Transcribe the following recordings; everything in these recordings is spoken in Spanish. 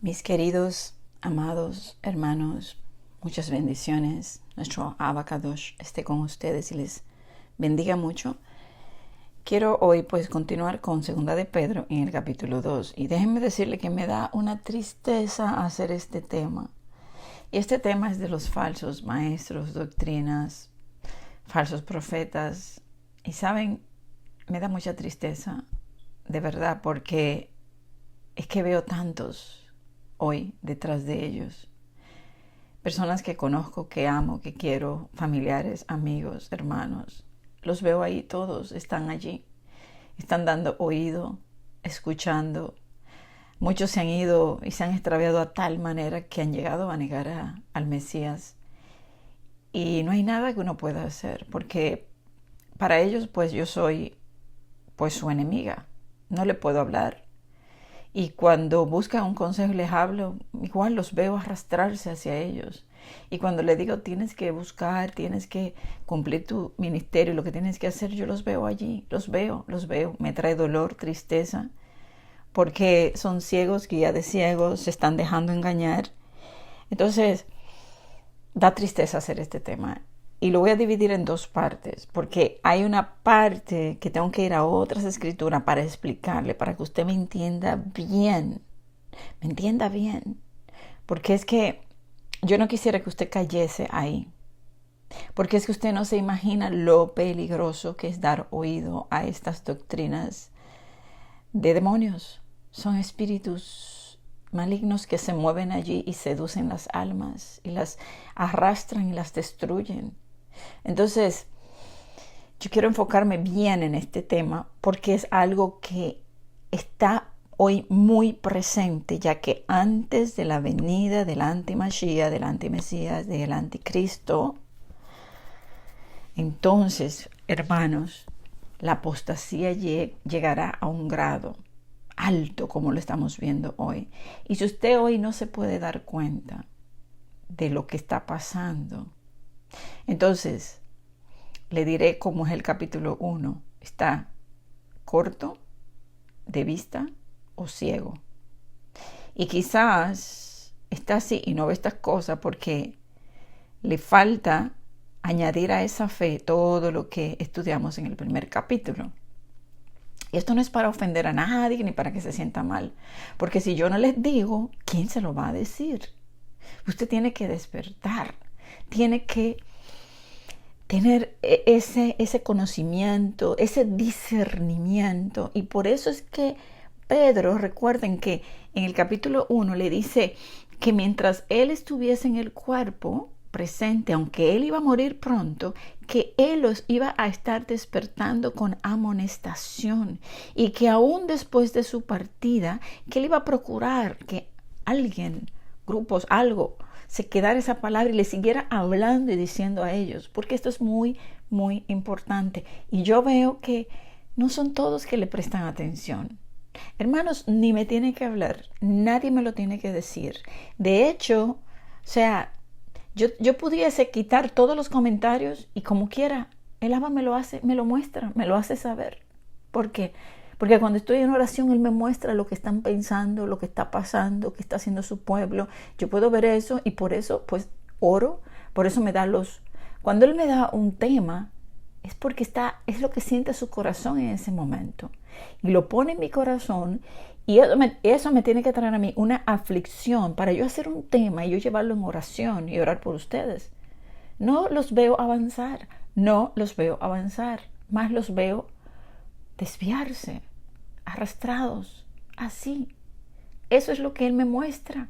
Mis queridos, amados hermanos, muchas bendiciones. Nuestro Abacadosh esté con ustedes y les bendiga mucho. Quiero hoy pues continuar con Segunda de Pedro en el capítulo 2. Y déjenme decirle que me da una tristeza hacer este tema. Y este tema es de los falsos maestros, doctrinas, falsos profetas. Y saben, me da mucha tristeza, de verdad, porque es que veo tantos hoy detrás de ellos. Personas que conozco, que amo, que quiero, familiares, amigos, hermanos. Los veo ahí todos, están allí. Están dando oído, escuchando. Muchos se han ido y se han extraviado a tal manera que han llegado a negar al Mesías. Y no hay nada que uno pueda hacer, porque para ellos pues yo soy pues su enemiga. No le puedo hablar. Y cuando buscan un consejo y les hablo, igual los veo arrastrarse hacia ellos. Y cuando les digo, tienes que buscar, tienes que cumplir tu ministerio, lo que tienes que hacer, yo los veo allí, los veo. Me trae dolor, tristeza, porque son ciegos, guía de ciegos, se están dejando engañar. Entonces, da tristeza hacer este tema. Y lo voy a dividir en dos partes, porque hay una parte que tengo que ir a otras escrituras para explicarle, para que usted me entienda bien. Porque es que yo no quisiera que usted cayese ahí. Porque es que usted no se imagina lo peligroso que es dar oído a estas doctrinas de demonios. Son espíritus malignos que se mueven allí y seducen las almas y las arrastran y las destruyen. Entonces, yo quiero enfocarme bien en este tema porque es algo que está hoy muy presente, ya que antes de la venida del anti-Mashiach, del anti-Mesías, del anticristo, entonces, hermanos, la apostasía llegará a un grado alto como lo estamos viendo hoy. Y si usted hoy no se puede dar cuenta de lo que está pasando, entonces le diré cómo es el capítulo 1. Está corto, de vista o ciego. Y quizás está así y no ve estas cosas porque le falta añadir a esa fe todo lo que estudiamos en el primer capítulo. Y esto no es para ofender a nadie ni para que se sienta mal. Porque si yo no les digo, ¿quién se lo va a decir? Usted tiene que despertar. Tiene que tener ese conocimiento, ese discernimiento. Y por eso es que Pedro, recuerden que en el capítulo 1 le dice que mientras él estuviese en el cuerpo presente, aunque él iba a morir pronto, que él los iba a estar despertando con amonestación y que aún después de su partida, que él iba a procurar que alguien, grupos, algo, se quedara esa palabra y le siguiera hablando y diciendo a ellos, porque esto es muy, muy importante. Y yo veo que no son todos que le prestan atención. Hermanos, ni me tiene que hablar, nadie me lo tiene que decir. De hecho, o sea, yo pudiese quitar todos los comentarios y como quiera, el Abba me lo hace, me lo muestra, me lo hace saber. ¿Por qué? Porque cuando estoy en oración, Él me muestra lo que están pensando, lo que está pasando, qué está haciendo su pueblo. Yo puedo ver eso y por eso, pues, oro. Por eso me da Cuando Él me da un tema, es porque es lo que siente su corazón en ese momento. Y lo pone en mi corazón y eso me tiene que traer a mí una aflicción para yo hacer un tema y yo llevarlo en oración y orar por ustedes. No los veo avanzar, más los veo desviarse, arrastrados, así. Eso es lo que Él me muestra.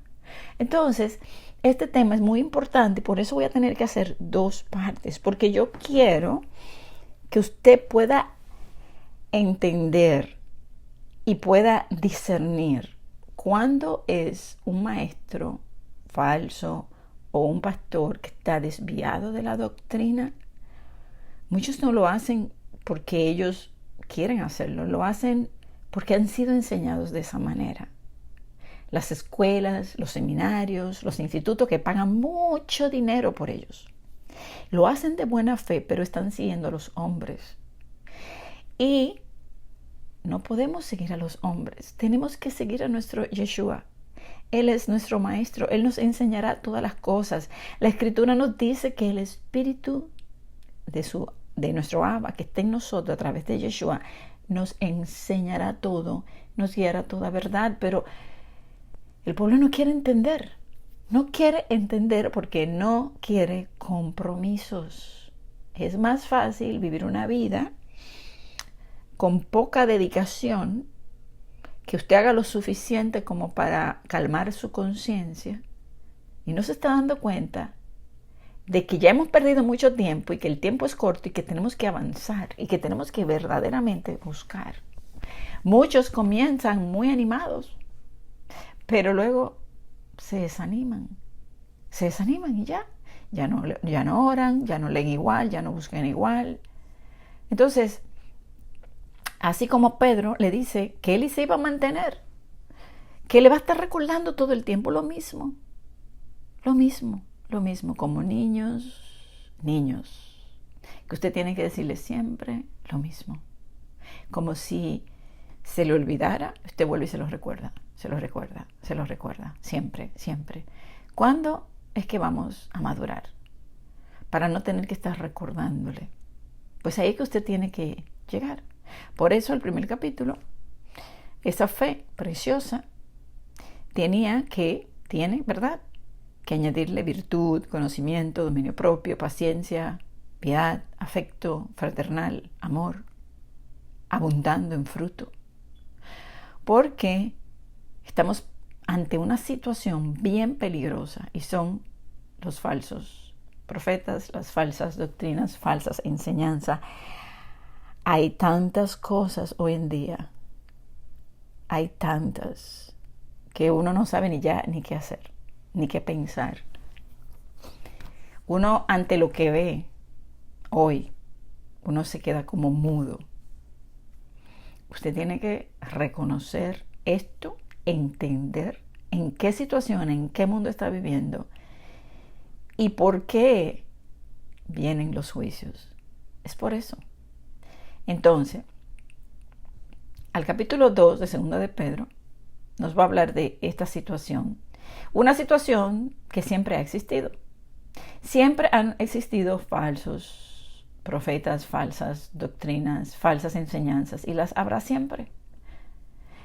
Entonces, este tema es muy importante, por eso voy a tener que hacer dos partes, porque yo quiero que usted pueda entender y pueda discernir cuándo es un maestro falso o un pastor que está desviado de la doctrina. Muchos no lo hacen porque ellos quieren hacerlo, lo hacen porque han sido enseñados de esa manera. Las escuelas, los seminarios, los institutos que pagan mucho dinero por ellos, lo hacen de buena fe, pero están siguiendo a los hombres. Y no podemos seguir a los hombres, tenemos que seguir a nuestro Yeshua. Él es nuestro maestro. Él nos enseñará todas las cosas. La Escritura nos dice que el Espíritu de nuestro Abba, que está en nosotros a través de Yeshua, nos enseñará todo, nos guiará toda verdad. Pero el pueblo no quiere entender. No quiere entender porque no quiere compromisos. Es más fácil vivir una vida con poca dedicación, que usted haga lo suficiente como para calmar su conciencia y no se está dando cuenta de que ya hemos perdido mucho tiempo y que el tiempo es corto y que tenemos que avanzar y que tenemos que verdaderamente buscar. Muchos comienzan muy animados, pero luego se desaniman y ya no oran, ya no leen igual, ya no buscan igual. Entonces, así como Pedro le dice que él se iba a mantener, que le va a estar recordando todo el tiempo lo mismo, como niños, que usted tiene que decirle siempre lo mismo, como si se le olvidara, usted vuelve y se lo recuerda, siempre. ¿Cuándo es que vamos a madurar? Para no tener que estar recordándole. Pues ahí es que usted tiene que llegar. Por eso el primer capítulo, esa fe preciosa, tiene, ¿verdad?, que añadirle virtud, conocimiento, dominio propio, paciencia, piedad, afecto fraternal, amor, abundando en fruto. Porque estamos ante una situación bien peligrosa y son los falsos profetas, las falsas doctrinas, falsas enseñanzas. Hay tantas cosas hoy en día, hay tantas que uno no sabe ni qué hacer, ni qué pensar. Uno ante lo que ve hoy, uno se queda como mudo. Usted tiene que reconocer esto, entender en qué situación, en qué mundo está viviendo y por qué vienen los juicios. Es por eso. Entonces, al capítulo 2 de Segunda de Pedro nos va a hablar de esta situación. Una situación que siempre ha existido. Siempre han existido falsos profetas, falsas doctrinas, falsas enseñanzas, y las habrá siempre.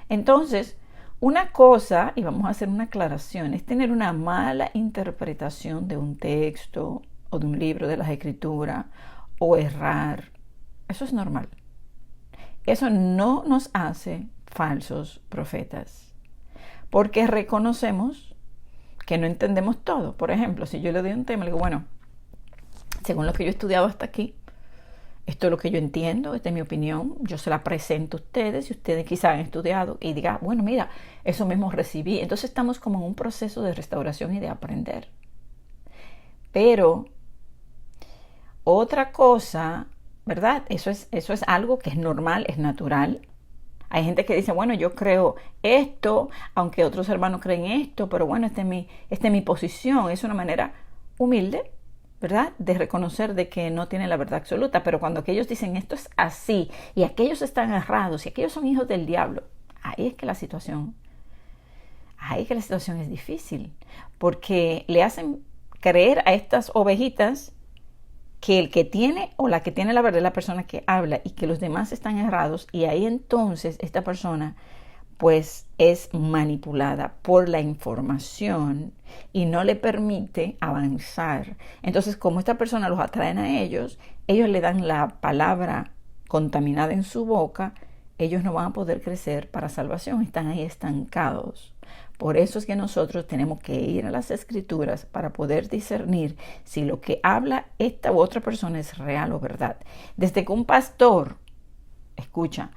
Entonces, una cosa, y vamos a hacer una aclaración, es tener una mala interpretación de un texto o de un libro de las Escrituras o errar. Eso es normal. Eso no nos hace falsos profetas, porque reconocemos que no entendemos todo. Por ejemplo, si yo le doy un tema, le digo, bueno, según lo que yo he estudiado hasta aquí, esto es lo que yo entiendo, esta es mi opinión, yo se la presento a ustedes y ustedes quizás han estudiado y digan, bueno, mira, eso mismo recibí. Entonces estamos como en un proceso de restauración y de aprender. Pero otra cosa, ¿verdad? Eso es algo que es normal, es natural. Hay gente que dice, bueno, yo creo esto, aunque otros hermanos creen esto, pero bueno, esta es mi posición. Es una manera humilde, ¿verdad?, de reconocer de que no tienen la verdad absoluta. Pero cuando aquellos dicen esto es así y aquellos están errados y aquellos son hijos del diablo, ahí es que la situación es difícil, porque le hacen creer a estas ovejitas que el que tiene o la que tiene la verdad es la persona que habla y que los demás están errados, y ahí entonces esta persona pues es manipulada por la información y no le permite avanzar. Entonces, como esta persona los atraen a ellos le dan la palabra contaminada en su boca, ellos no van a poder crecer para salvación, están ahí estancados. Por eso es que nosotros tenemos que ir a las Escrituras para poder discernir si lo que habla esta u otra persona es real o verdad. Desde que un pastor escucha,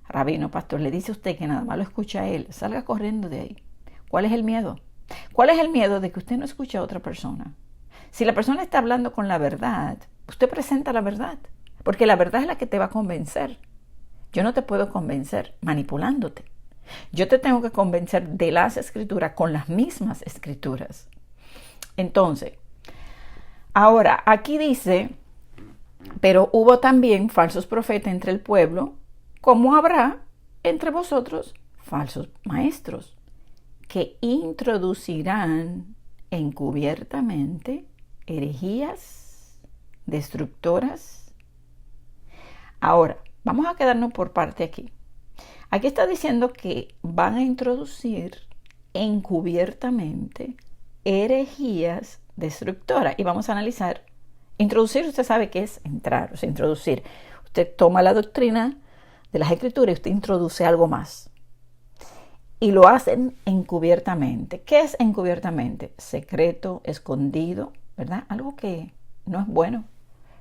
rabino, pastor, le dice a usted que nada más lo escucha a él, salga corriendo de ahí. ¿Cuál es el miedo? ¿Cuál es el miedo de que usted no escuche a otra persona? Si la persona está hablando con la verdad, usted presenta la verdad, porque la verdad es la que te va a convencer. Yo no te puedo convencer manipulándote. Yo te tengo que convencer de las Escrituras con las mismas Escrituras. Entonces, ahora aquí dice, pero hubo también falsos profetas entre el pueblo, como habrá entre vosotros falsos maestros, que introducirán encubiertamente herejías destructoras. Ahora, vamos a quedarnos por parte aquí. Aquí está diciendo que van a introducir encubiertamente herejías destructoras. Y vamos a analizar. Introducir, usted sabe qué es entrar, o sea, introducir. Usted toma la doctrina de las Escrituras y usted introduce algo más. Y lo hacen encubiertamente. ¿Qué es encubiertamente? Secreto, escondido, ¿verdad? Algo que no es bueno.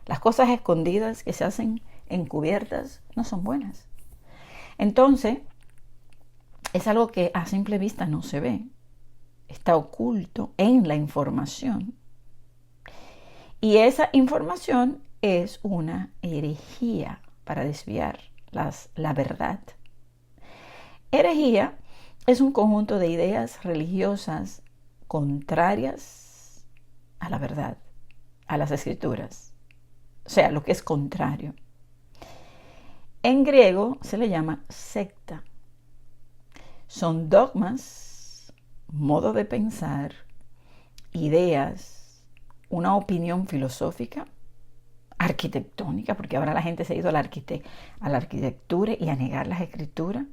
Las cosas escondidas que se hacen encubiertas no son buenas. Entonces, es algo que a simple vista no se ve. Está oculto en la información. Y esa información es una herejía para desviar la verdad. Herejía es un conjunto de ideas religiosas contrarias a la verdad, a las Escrituras. O sea, lo que es contrario. En griego se le llama secta. Son dogmas, modo de pensar, ideas, una opinión filosófica, arquitectónica, porque ahora la gente se ha ido a la arquitectura y a negar las Escrituras.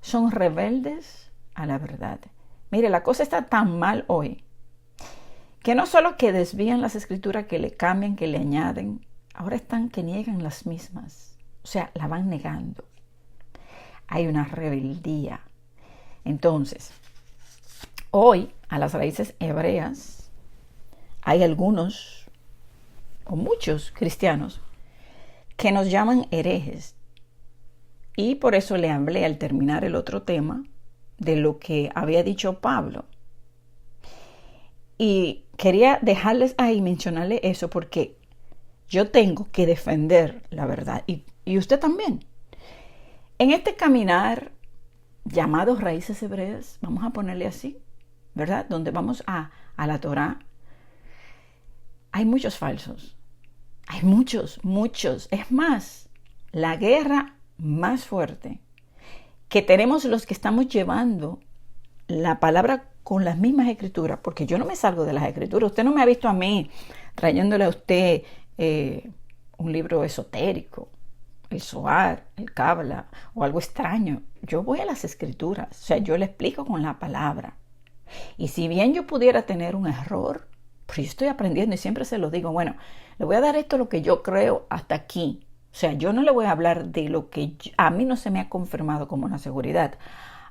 Son rebeldes a la verdad. Mire, la cosa está tan mal hoy que no solo que desvían las Escrituras, que le cambian, que le añaden, ahora están que niegan las mismas. O sea, la van negando. Hay una rebeldía. Entonces, hoy a las raíces hebreas hay algunos o muchos cristianos que nos llaman herejes. Y por eso le hablé al terminar el otro tema de lo que había dicho Pablo. Y quería dejarles ahí, mencionarle eso, porque yo tengo que defender la verdad. Y usted también. En este caminar llamado raíces hebreas, vamos a ponerle así, ¿verdad? Donde vamos a la Torá, hay muchos falsos. Hay muchos. Es más, la guerra más fuerte que tenemos los que estamos llevando la palabra con las mismas Escrituras, porque yo no me salgo de las Escrituras. Usted no me ha visto a mí trayéndole a usted un libro esotérico, el Zohar, el Cábala o algo extraño. Yo voy a las Escrituras, o sea, yo le explico con la palabra. Y si bien yo pudiera tener un error, pero yo estoy aprendiendo y siempre se lo digo, bueno, le voy a dar esto lo que yo creo hasta aquí. O sea, yo no le voy a hablar de lo que a mí no se me ha confirmado como una seguridad.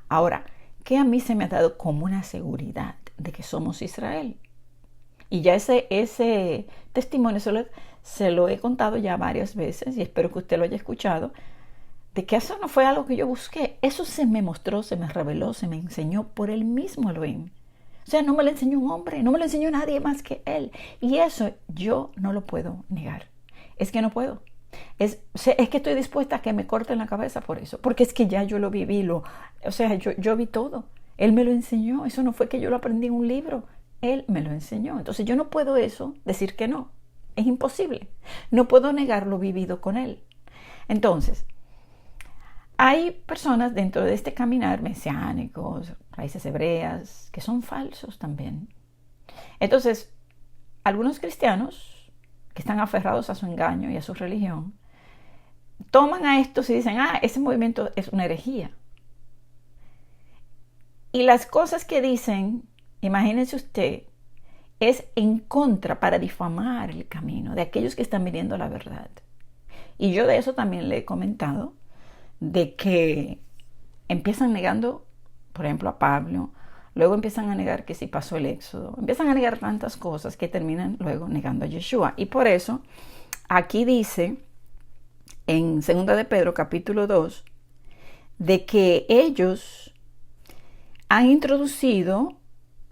Ahora, ¿qué a mí se me ha dado como una seguridad de que somos Israel? Y ya ese testimonio se lo he contado ya varias veces y espero que usted lo haya escuchado, de que eso no fue algo que yo busqué. Eso se me mostró, se me reveló, se me enseñó por el mismo Elohim. O sea, no me lo enseñó un hombre, no me lo enseñó nadie más que él. Y eso yo no lo puedo negar. Es que no puedo. Es que estoy dispuesta a que me corten la cabeza por eso, porque es que ya yo lo viví, yo vi todo. Él me lo enseñó, eso no fue que yo lo aprendí en un libro, él me lo enseñó. Entonces yo no puedo decir que no, es imposible. No puedo negar lo vivido con él. Entonces, hay personas dentro de este caminar mesiánicos, raíces hebreas, que son falsos también. Entonces, algunos cristianos que están aferrados a su engaño y a su religión, toman a estos y dicen, ese movimiento es una herejía. Y las cosas que dicen, imagínense usted, es en contra para difamar el camino de aquellos que están viniendo a la verdad. Y yo de eso también le he comentado, de que empiezan negando, por ejemplo, a Pablo, luego empiezan a negar que sí pasó el Éxodo, empiezan a negar tantas cosas que terminan luego negando a Yeshua. Y por eso, aquí dice, en 2 de Pedro, capítulo 2, de que ellos han introducido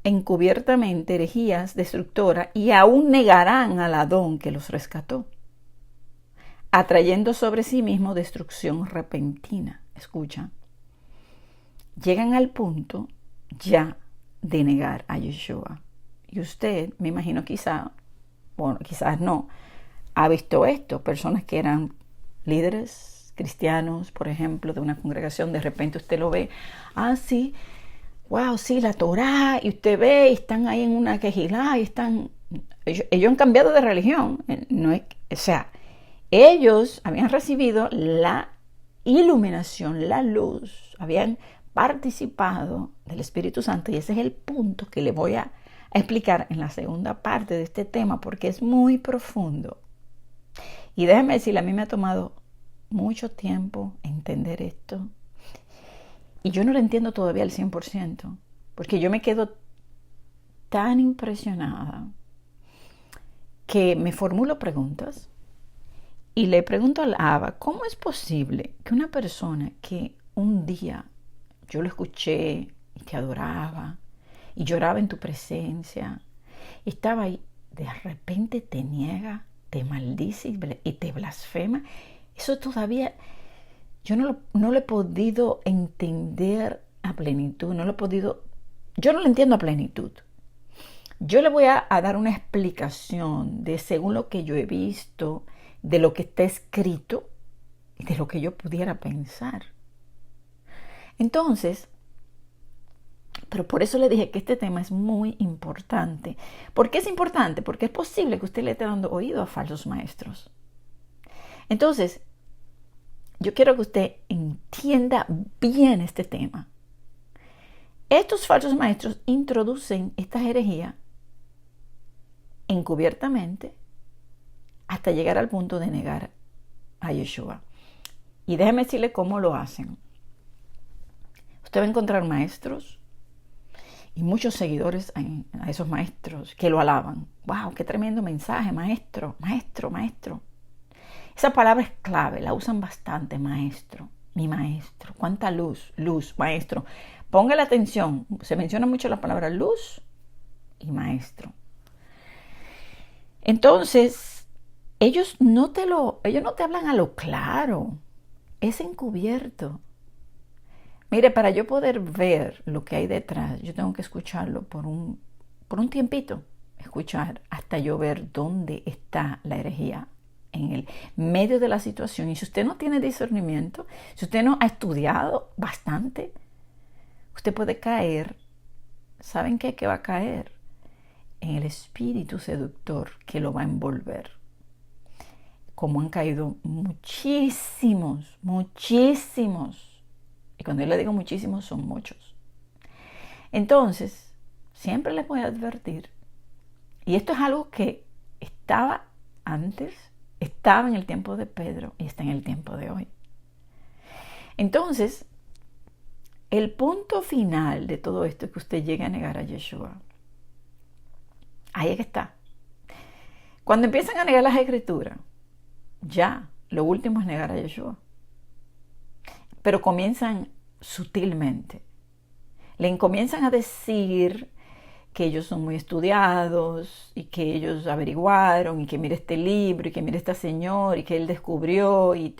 encubiertamente herejías destructoras y aún negarán al Adón que los rescató, atrayendo sobre sí mismo destrucción repentina. Escucha, llegan al punto ya de negar a Yeshua. Y usted, me imagino quizás no, ha visto esto, personas que eran líderes cristianos, por ejemplo, de una congregación, de repente usted lo ve, sí, wow, sí, la Torá, y usted ve, y están ahí en una quejilá, y están, ellos han cambiado de religión, no es, o sea, ellos habían recibido la iluminación, la luz, habían participado del Espíritu Santo, y ese es el punto que le voy a explicar en la segunda parte de este tema, porque es muy profundo. Y déjeme decirle, a mí me ha tomado mucho tiempo entender esto, y yo no lo entiendo todavía al 100%, porque yo me quedo tan impresionada que me formulo preguntas y le pregunto al Abba, ¿cómo es posible que una persona que un día yo lo escuché y te adoraba y lloraba en tu presencia, estaba ahí, de repente te niega, te maldice y te blasfema? Eso todavía yo no lo he podido entender a plenitud, yo no lo entiendo a plenitud. Yo le voy a dar una explicación de según lo que yo he visto, de lo que está escrito y de lo que yo pudiera pensar. Entonces, pero por eso le dije que este tema es muy importante. ¿Por qué es importante? Porque es posible que usted le esté dando oído a falsos maestros. Entonces, yo quiero que usted entienda bien este tema. Estos falsos maestros introducen esta herejía encubiertamente hasta llegar al punto de negar a Yeshua. Y déjeme decirle cómo lo hacen. Usted va a encontrar maestros y muchos seguidores a esos maestros que lo alaban. ¡Wow! ¡Qué tremendo mensaje, maestro! Maestro, maestro. Esa palabra es clave, la usan bastante, maestro, mi maestro. ¿Cuánta luz? Luz, maestro. Póngale atención, se menciona mucho la palabra luz y maestro. Entonces, ellos no te hablan a lo claro, es encubierto. Mire, para yo poder ver lo que hay detrás, yo tengo que escucharlo por un tiempito, escuchar hasta yo ver dónde está la herejía en el medio de la situación. Y si usted no tiene discernimiento, si usted no ha estudiado bastante, usted puede caer. ¿Saben qué? Que va a caer en el espíritu seductor que lo va a envolver. Como han caído muchísimos, muchísimos. Y cuando yo le digo muchísimos, son muchos. Entonces, siempre les voy a advertir, y esto es algo que estaba antes, estaba en el tiempo de Pedro y está en el tiempo de hoy. Entonces, el punto final de todo esto es que usted llegue a negar a Yeshua. Ahí es que está. Cuando empiezan a negar las escrituras, ya, lo último es negar a Yeshua. Pero comienzan sutilmente. Le comienzan a decir que ellos son muy estudiados y que ellos averiguaron y que mire este libro y que mire este señor y que él descubrió y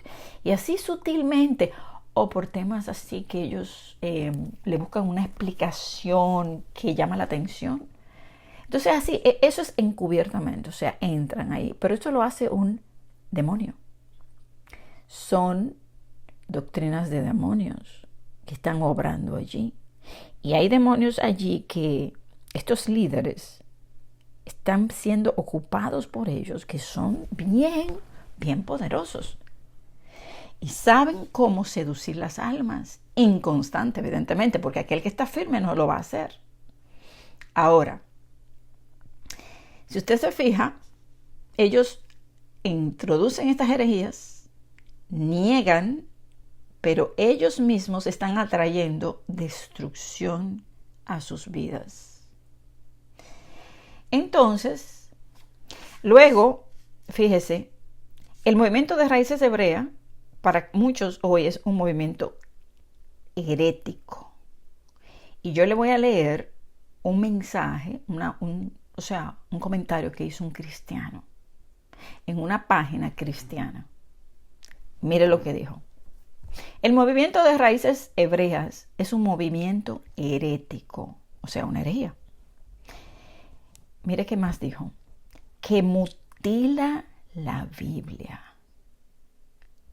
así sutilmente, o por temas así que ellos le buscan una explicación que llama la atención. Entonces así, eso es encubiertamente, o sea, entran ahí, pero esto lo hace un demonio. Son doctrinas de demonios que están obrando allí. Y hay demonios allí que estos líderes están siendo ocupados por ellos, que son bien, bien poderosos. Y saben cómo seducir las almas. Inconstante, evidentemente, porque aquel que está firme no lo va a hacer. Ahora, si usted se fija, ellos introducen estas herejías, niegan, pero ellos mismos están atrayendo destrucción a sus vidas. Entonces, luego, fíjese, el movimiento de raíces hebreas para muchos hoy es un movimiento herético. Y yo le voy a leer un mensaje, un comentario que hizo un cristiano en una página cristiana. Mire lo que dijo. El movimiento de raíces hebreas es un movimiento herético, o sea, una herejía. Mire qué más dijo. Que mutila la Biblia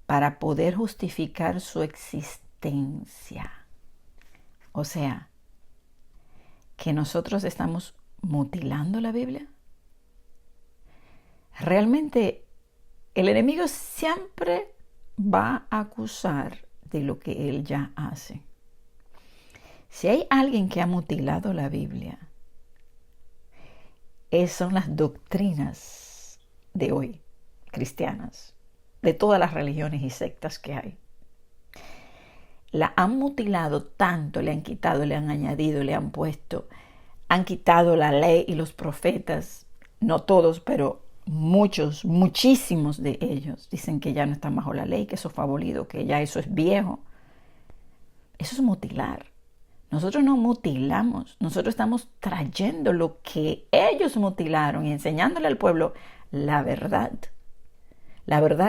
para poder justificar su existencia. O sea, que nosotros estamos mutilando la Biblia? Realmente el enemigo siempre va a acusar de lo que él ya hace. Si hay alguien que ha mutilado la Biblia, son las doctrinas de hoy, cristianas, de todas las religiones y sectas que hay. La han mutilado tanto, le han quitado, le han añadido, le han puesto, han quitado la ley y los profetas, no todos, pero muchos, muchísimos de ellos dicen que ya no están bajo la ley, que eso fue abolido, que ya eso es viejo. Eso es mutilar. Nosotros no mutilamos, nosotros estamos trayendo lo que ellos mutilaron y enseñándole al pueblo la verdad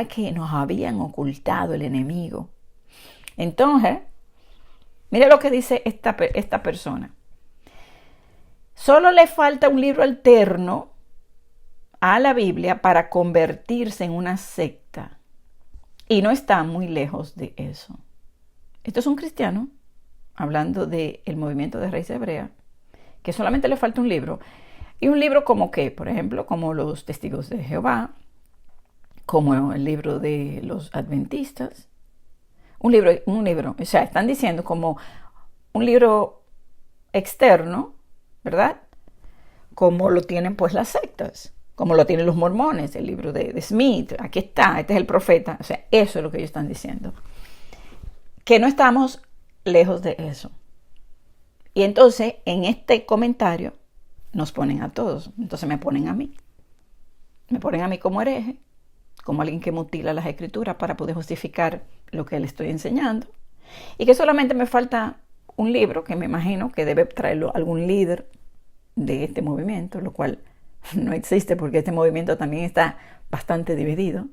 que nos habían ocultado el enemigo. Entonces, mire lo que dice esta persona. Solo le falta un libro alterno a la Biblia para convertirse en una secta. Y no está muy lejos de eso. Esto es un cristiano hablando del movimiento de raíz hebrea, que solamente le falta un libro. Y un libro como que, por ejemplo, como los Testigos de Jehová, como el libro de los Adventistas. Un libro, o sea, están diciendo como un libro externo, ¿verdad? Como lo tienen pues las sectas, como lo tienen los mormones, el libro de Smith, aquí está, este es el profeta, o sea, eso es lo que ellos están diciendo. Que no estamos lejos de eso. Y entonces, en este comentario, nos ponen a todos. Entonces me ponen a mí. Me ponen a mí como hereje, como alguien que mutila las escrituras para poder justificar lo que le estoy enseñando. Y que solamente me falta un libro que me imagino que debe traerlo algún líder de este movimiento, lo cual no existe porque este movimiento también está bastante dividido.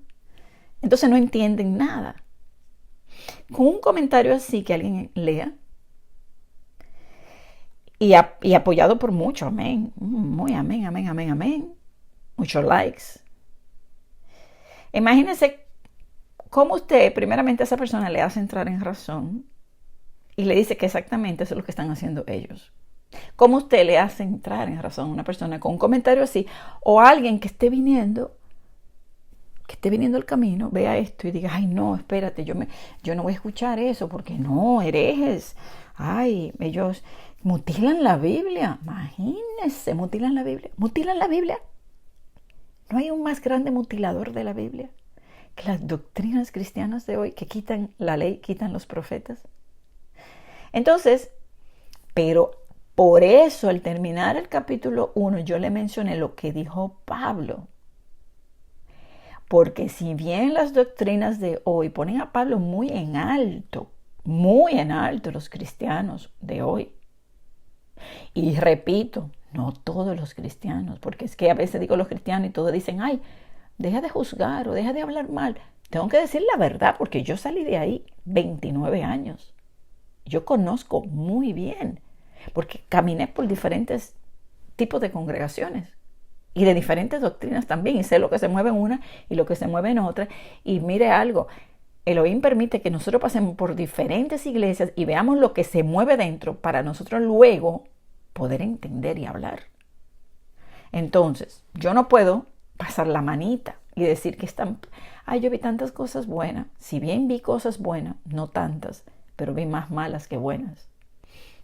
Entonces no entienden nada. Con un comentario así que alguien lea y apoyado por muchos, amén, muy amén, amén, amén, amén, muchos likes. Imagínense cómo usted primeramente a esa persona le hace entrar en razón y le dice que exactamente eso es lo que están haciendo ellos. ¿Cómo usted le hace entrar en razón a una persona con un comentario así o a alguien que esté viniendo el camino, vea esto y diga, ay no, espérate, yo no voy a escuchar eso porque no, herejes, ay, ellos mutilan la Biblia, imagínense, mutilan la Biblia. No hay un más grande mutilador de la Biblia que las doctrinas cristianas de hoy que quitan la ley, quitan los profetas. Entonces, pero por eso al terminar el capítulo 1 yo le mencioné lo que dijo Pablo. Porque si bien las doctrinas de hoy ponen a Pablo muy en alto los cristianos de hoy. Y repito, no todos los cristianos, porque es que a veces digo los cristianos y todos dicen, ay, deja de juzgar o deja de hablar mal. Tengo que decir la verdad porque yo salí de ahí 29 años. Yo conozco muy bien, porque caminé por diferentes tipos de congregaciones. Y de diferentes doctrinas también, y sé lo que se mueve en una y lo que se mueve en otra. Y mire algo, Elohim permite que nosotros pasemos por diferentes iglesias y veamos lo que se mueve dentro para nosotros luego poder entender y hablar. Entonces, yo no puedo pasar la manita y decir que yo vi tantas cosas buenas. Si bien vi cosas buenas, no tantas, pero vi más malas que buenas.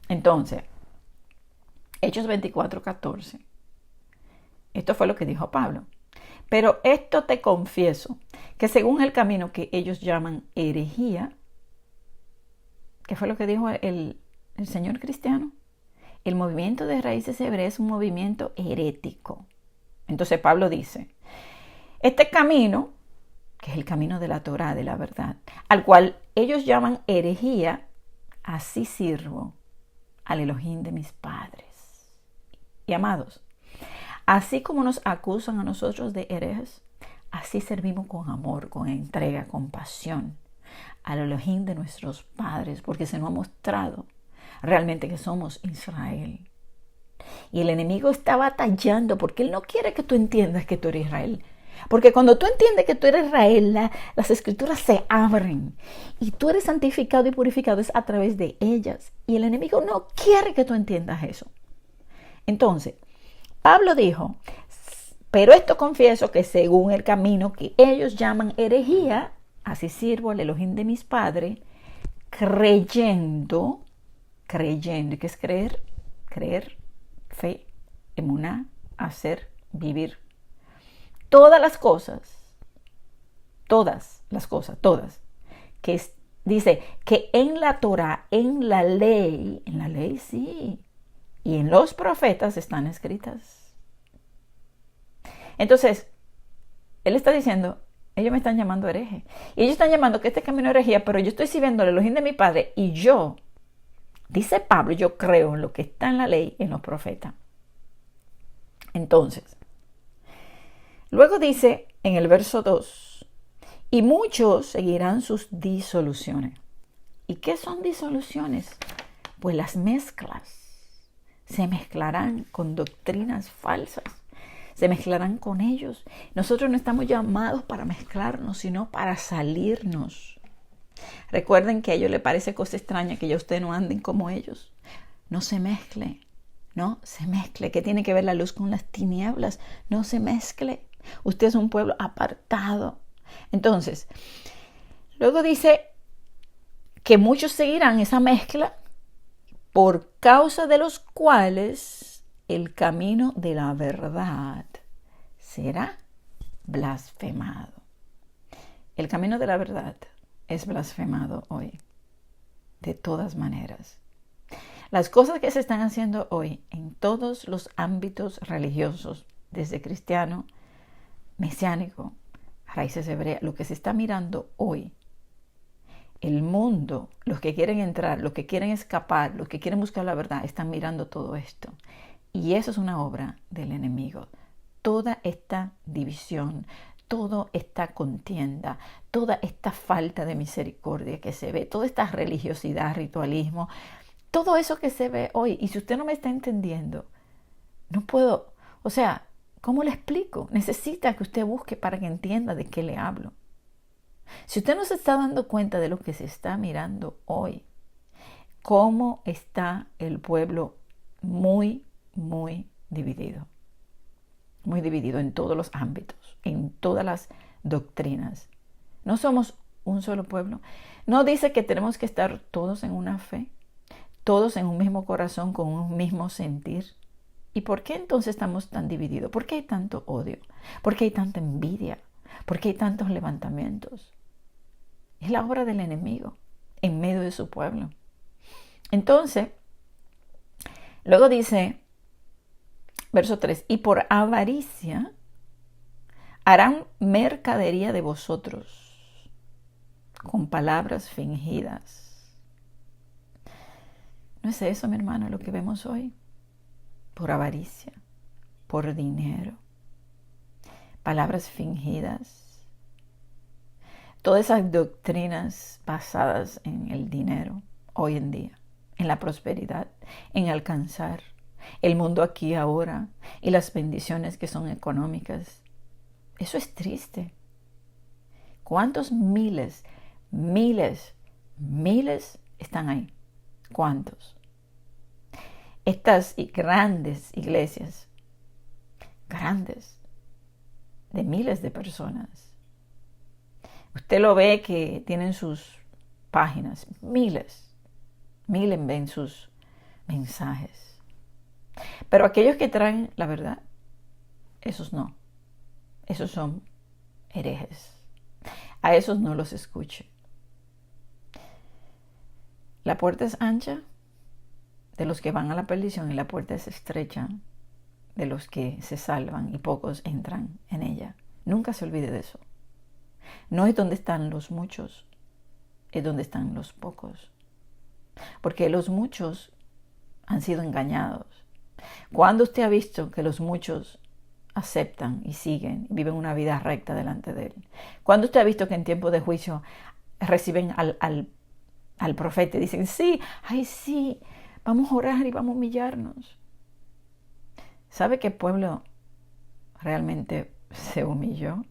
Entonces, Hechos 24:14. Esto fue lo que dijo Pablo. Pero esto te confieso, que según el camino que ellos llaman herejía, ¿qué fue lo que dijo el señor cristiano? El movimiento de raíces hebreas es un movimiento herético. Entonces Pablo dice, este camino, que es el camino de la Torá, de la verdad, al cual ellos llaman herejía, así sirvo al Elohim de mis padres. Y amados, así como nos acusan a nosotros de herejes, así servimos con amor, con entrega, con pasión al Elohim de nuestros padres, porque se nos ha mostrado realmente que somos Israel. Y el enemigo está batallando porque él no quiere que tú entiendas que tú eres Israel. Porque cuando tú entiendes que tú eres Israel, las escrituras se abren y tú eres santificado y purificado es a través de ellas. Y el enemigo no quiere que tú entiendas eso. Entonces, Pablo dijo, pero esto confieso que según el camino que ellos llaman herejía, así sirvo al Elohim de mis padres, creyendo, ¿y qué es creer? Creer, fe, emuná, hacer, vivir. Todas las cosas, que dice que en la Torah, en la ley sí, y en los profetas están escritas. Entonces, él está diciendo, ellos me están llamando hereje. Y ellos están llamando que este camino es herejía, pero yo estoy sirviendo el Elohim de mi padre y yo, dice Pablo, yo creo en lo que está en la ley, en los profetas. Entonces, luego dice en el verso 2, y muchos seguirán sus disoluciones. ¿Y qué son disoluciones? Pues las mezclas. Se mezclarán con doctrinas falsas. Se mezclarán con ellos. Nosotros no estamos llamados para mezclarnos, sino para salirnos. Recuerden que a ellos les parece cosa extraña que ya ustedes no anden como ellos. No se mezcle, no se mezcle. ¿Qué tiene que ver la luz con las tinieblas? No se mezcle. Usted es un pueblo apartado. Entonces, luego dice que muchos seguirán esa mezcla por causa de los cuales el camino de la verdad será blasfemado. El camino de la verdad es blasfemado hoy, de todas maneras. Las cosas que se están haciendo hoy en todos los ámbitos religiosos, desde cristiano, mesiánico, raíces hebreas, lo que se está mirando hoy, el mundo, los que quieren entrar, los que quieren escapar, los que quieren buscar la verdad, están mirando todo esto. Y eso es una obra del enemigo. Toda esta división, toda esta contienda, toda esta falta de misericordia que se ve, toda esta religiosidad, ritualismo, todo eso que se ve hoy. Y si usted no me está entendiendo, no puedo, ¿cómo le explico? Necesita que usted busque para que entienda de qué le hablo. Si usted no se está dando cuenta de lo que se está mirando hoy, cómo está el pueblo muy dividido en todos los ámbitos, en todas las doctrinas. No somos un solo pueblo. No dice que tenemos que estar todos en una fe, todos en un mismo corazón, con un mismo sentir. ¿Y por qué entonces estamos tan divididos? ¿Por qué hay tanto odio? ¿Por qué hay tanta envidia? ¿Por qué hay tantos levantamientos? Es la obra del enemigo en medio de su pueblo. Entonces, luego dice, verso 3, y por avaricia harán mercadería de vosotros con palabras fingidas. ¿No es eso, mi hermano, lo que vemos hoy? Por avaricia, por dinero, palabras fingidas. Todas esas doctrinas basadas en el dinero hoy en día, en la prosperidad, en alcanzar el mundo aquí ahora y las bendiciones que son económicas. Eso es triste. ¿Cuántos miles están ahí? ¿Cuántos? Estas grandes iglesias, grandes, de miles de personas. Usted lo ve que tienen sus páginas, miles ven sus mensajes. Pero aquellos que traen la verdad, esos no. Esos son herejes. A esos no los escuche. La puerta es ancha de los que van a la perdición y la puerta es estrecha de los que se salvan y pocos entran en ella. Nunca se olvide de eso. No es donde están los muchos, es donde están los pocos. Porque los muchos han sido engañados. ¿Cuándo usted ha visto que los muchos aceptan y siguen y viven una vida recta delante de él? ¿Cuándo usted ha visto que en tiempo de juicio reciben al profeta y dicen, sí, vamos a orar y vamos a humillarnos? ¿Sabe qué pueblo realmente se humilló?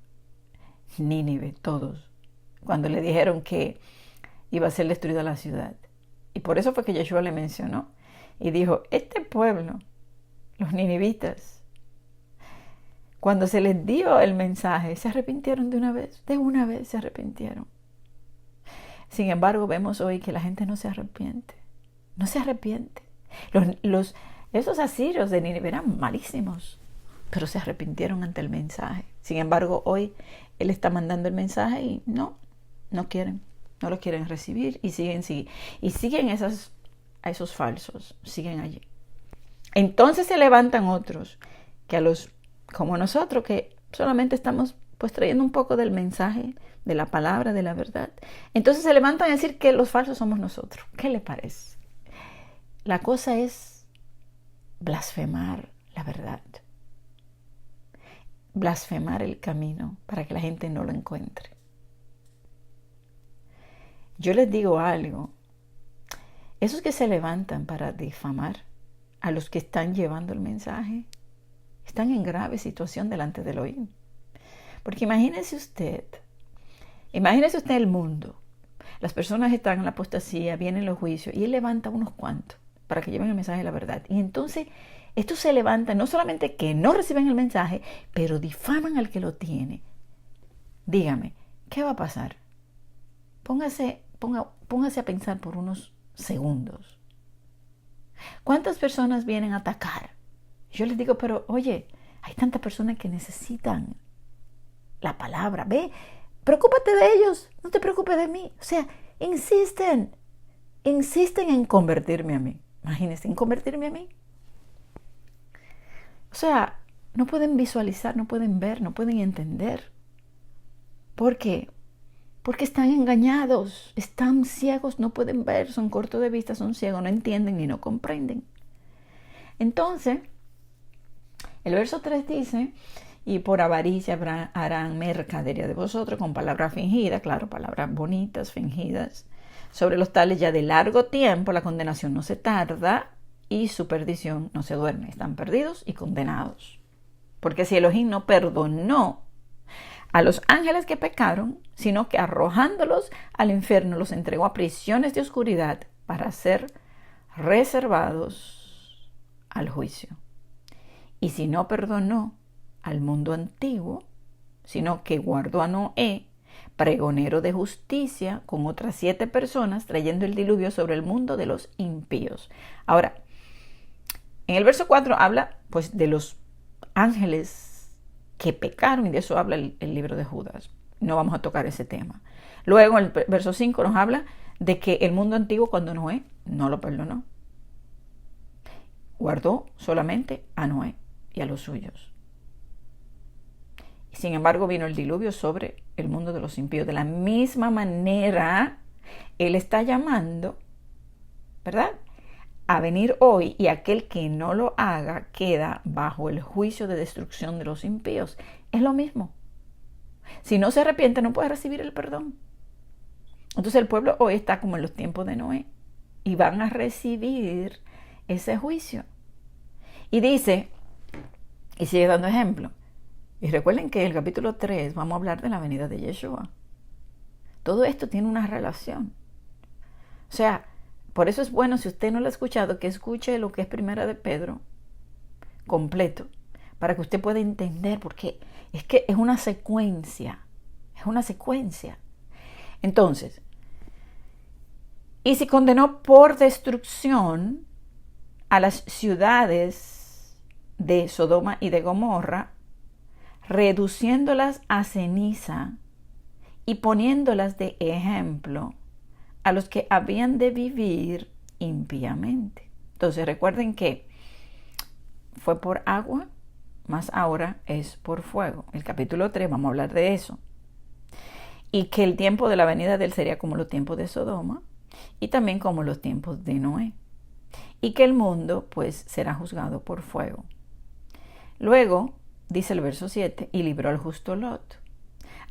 Nínive, todos, cuando le dijeron que iba a ser destruida la ciudad. Y por eso fue que Yeshua le mencionó y dijo, este pueblo los ninivitas, cuando se les dio el mensaje, se arrepintieron de una vez se arrepintieron. Sin embargo, vemos hoy que la gente no se arrepiente. Esos asirios de Nínive eran malísimos, pero se arrepintieron ante el mensaje. Sin embargo, hoy Él está mandando el mensaje y no quieren, no lo quieren recibir y siguen a esos falsos, siguen allí. Entonces se levantan otros como nosotros, que solamente estamos pues trayendo un poco del mensaje, de la palabra, de la verdad. Entonces se levantan a decir que los falsos somos nosotros. ¿Qué le parece? La cosa es blasfemar la verdad, blasfemar el camino para que la gente no lo encuentre. Yo les digo algo, esos que se levantan para difamar a los que están llevando el mensaje, están en grave situación delante del Elohim. Porque imagínese usted el mundo. Las personas están en la apostasía, vienen los juicios y Él levanta unos cuantos para que lleven el mensaje de la verdad. Y entonces estos se levantan, no solamente que no reciben el mensaje, pero difaman al que lo tiene. Dígame, ¿qué va a pasar? Póngase a pensar por unos segundos. ¿Cuántas personas vienen a atacar? Yo les digo, pero oye, hay tantas personas que necesitan la palabra. Ve, preocúpate de ellos, no te preocupes de mí. O sea, insisten en convertirme a mí. Imagínense, en convertirme a mí. O sea, no pueden visualizar, no pueden ver, no pueden entender. ¿Por qué? Porque están engañados, están ciegos, no pueden ver, son cortos de vista, son ciegos, no entienden ni no comprenden. Entonces, el verso 3 dice, y por avaricia harán mercadería de vosotros con palabras fingidas, claro, palabras bonitas, fingidas. Sobre los tales ya de largo tiempo la condenación no se tarda y su perdición no se duerme. Están perdidos y condenados. Porque si Elohim no perdonó a los ángeles que pecaron, sino que arrojándolos al infierno los entregó a prisiones de oscuridad para ser reservados al juicio. Y si no perdonó al mundo antiguo, sino que guardó a Noé, pregonero de justicia, con otras 7 personas, trayendo el diluvio sobre el mundo de los impíos. Ahora, en el verso 4 habla pues de los ángeles que pecaron, y de eso habla el libro de Judas. No vamos a tocar ese tema. Luego, el verso 5 nos habla de que el mundo antiguo, cuando Noé no lo perdonó, guardó solamente a Noé y a los suyos. Sin embargo, vino el diluvio sobre el mundo de los impíos. De la misma manera, Él está llamando, ¿verdad?, a venir hoy, y aquel que no lo haga queda bajo el juicio de destrucción de los impíos. Es lo mismo. Si no se arrepiente, no puede recibir el perdón. Entonces el pueblo hoy está como en los tiempos de Noé y van a recibir ese juicio. Y dice, y sigue dando ejemplo. Y recuerden que en el capítulo 3 vamos a hablar de la venida de Yeshua. Todo esto tiene una relación. O sea, por eso es bueno, si usted no lo ha escuchado, que escuche lo que es Primera de Pedro completo, para que usted pueda entender, porque es que es una secuencia. Entonces, y si condenó por destrucción a las ciudades de Sodoma y de Gomorra, reduciéndolas a ceniza y poniéndolas de ejemplo a los que habían de vivir impíamente. Entonces recuerden que fue por agua, más ahora es por fuego. El capítulo 3 vamos a hablar de eso. Y que el tiempo de la venida de él sería como los tiempos de Sodoma y también como los tiempos de Noé. Y que el mundo pues será juzgado por fuego. Luego dice el verso 7, y libró al justo Lot,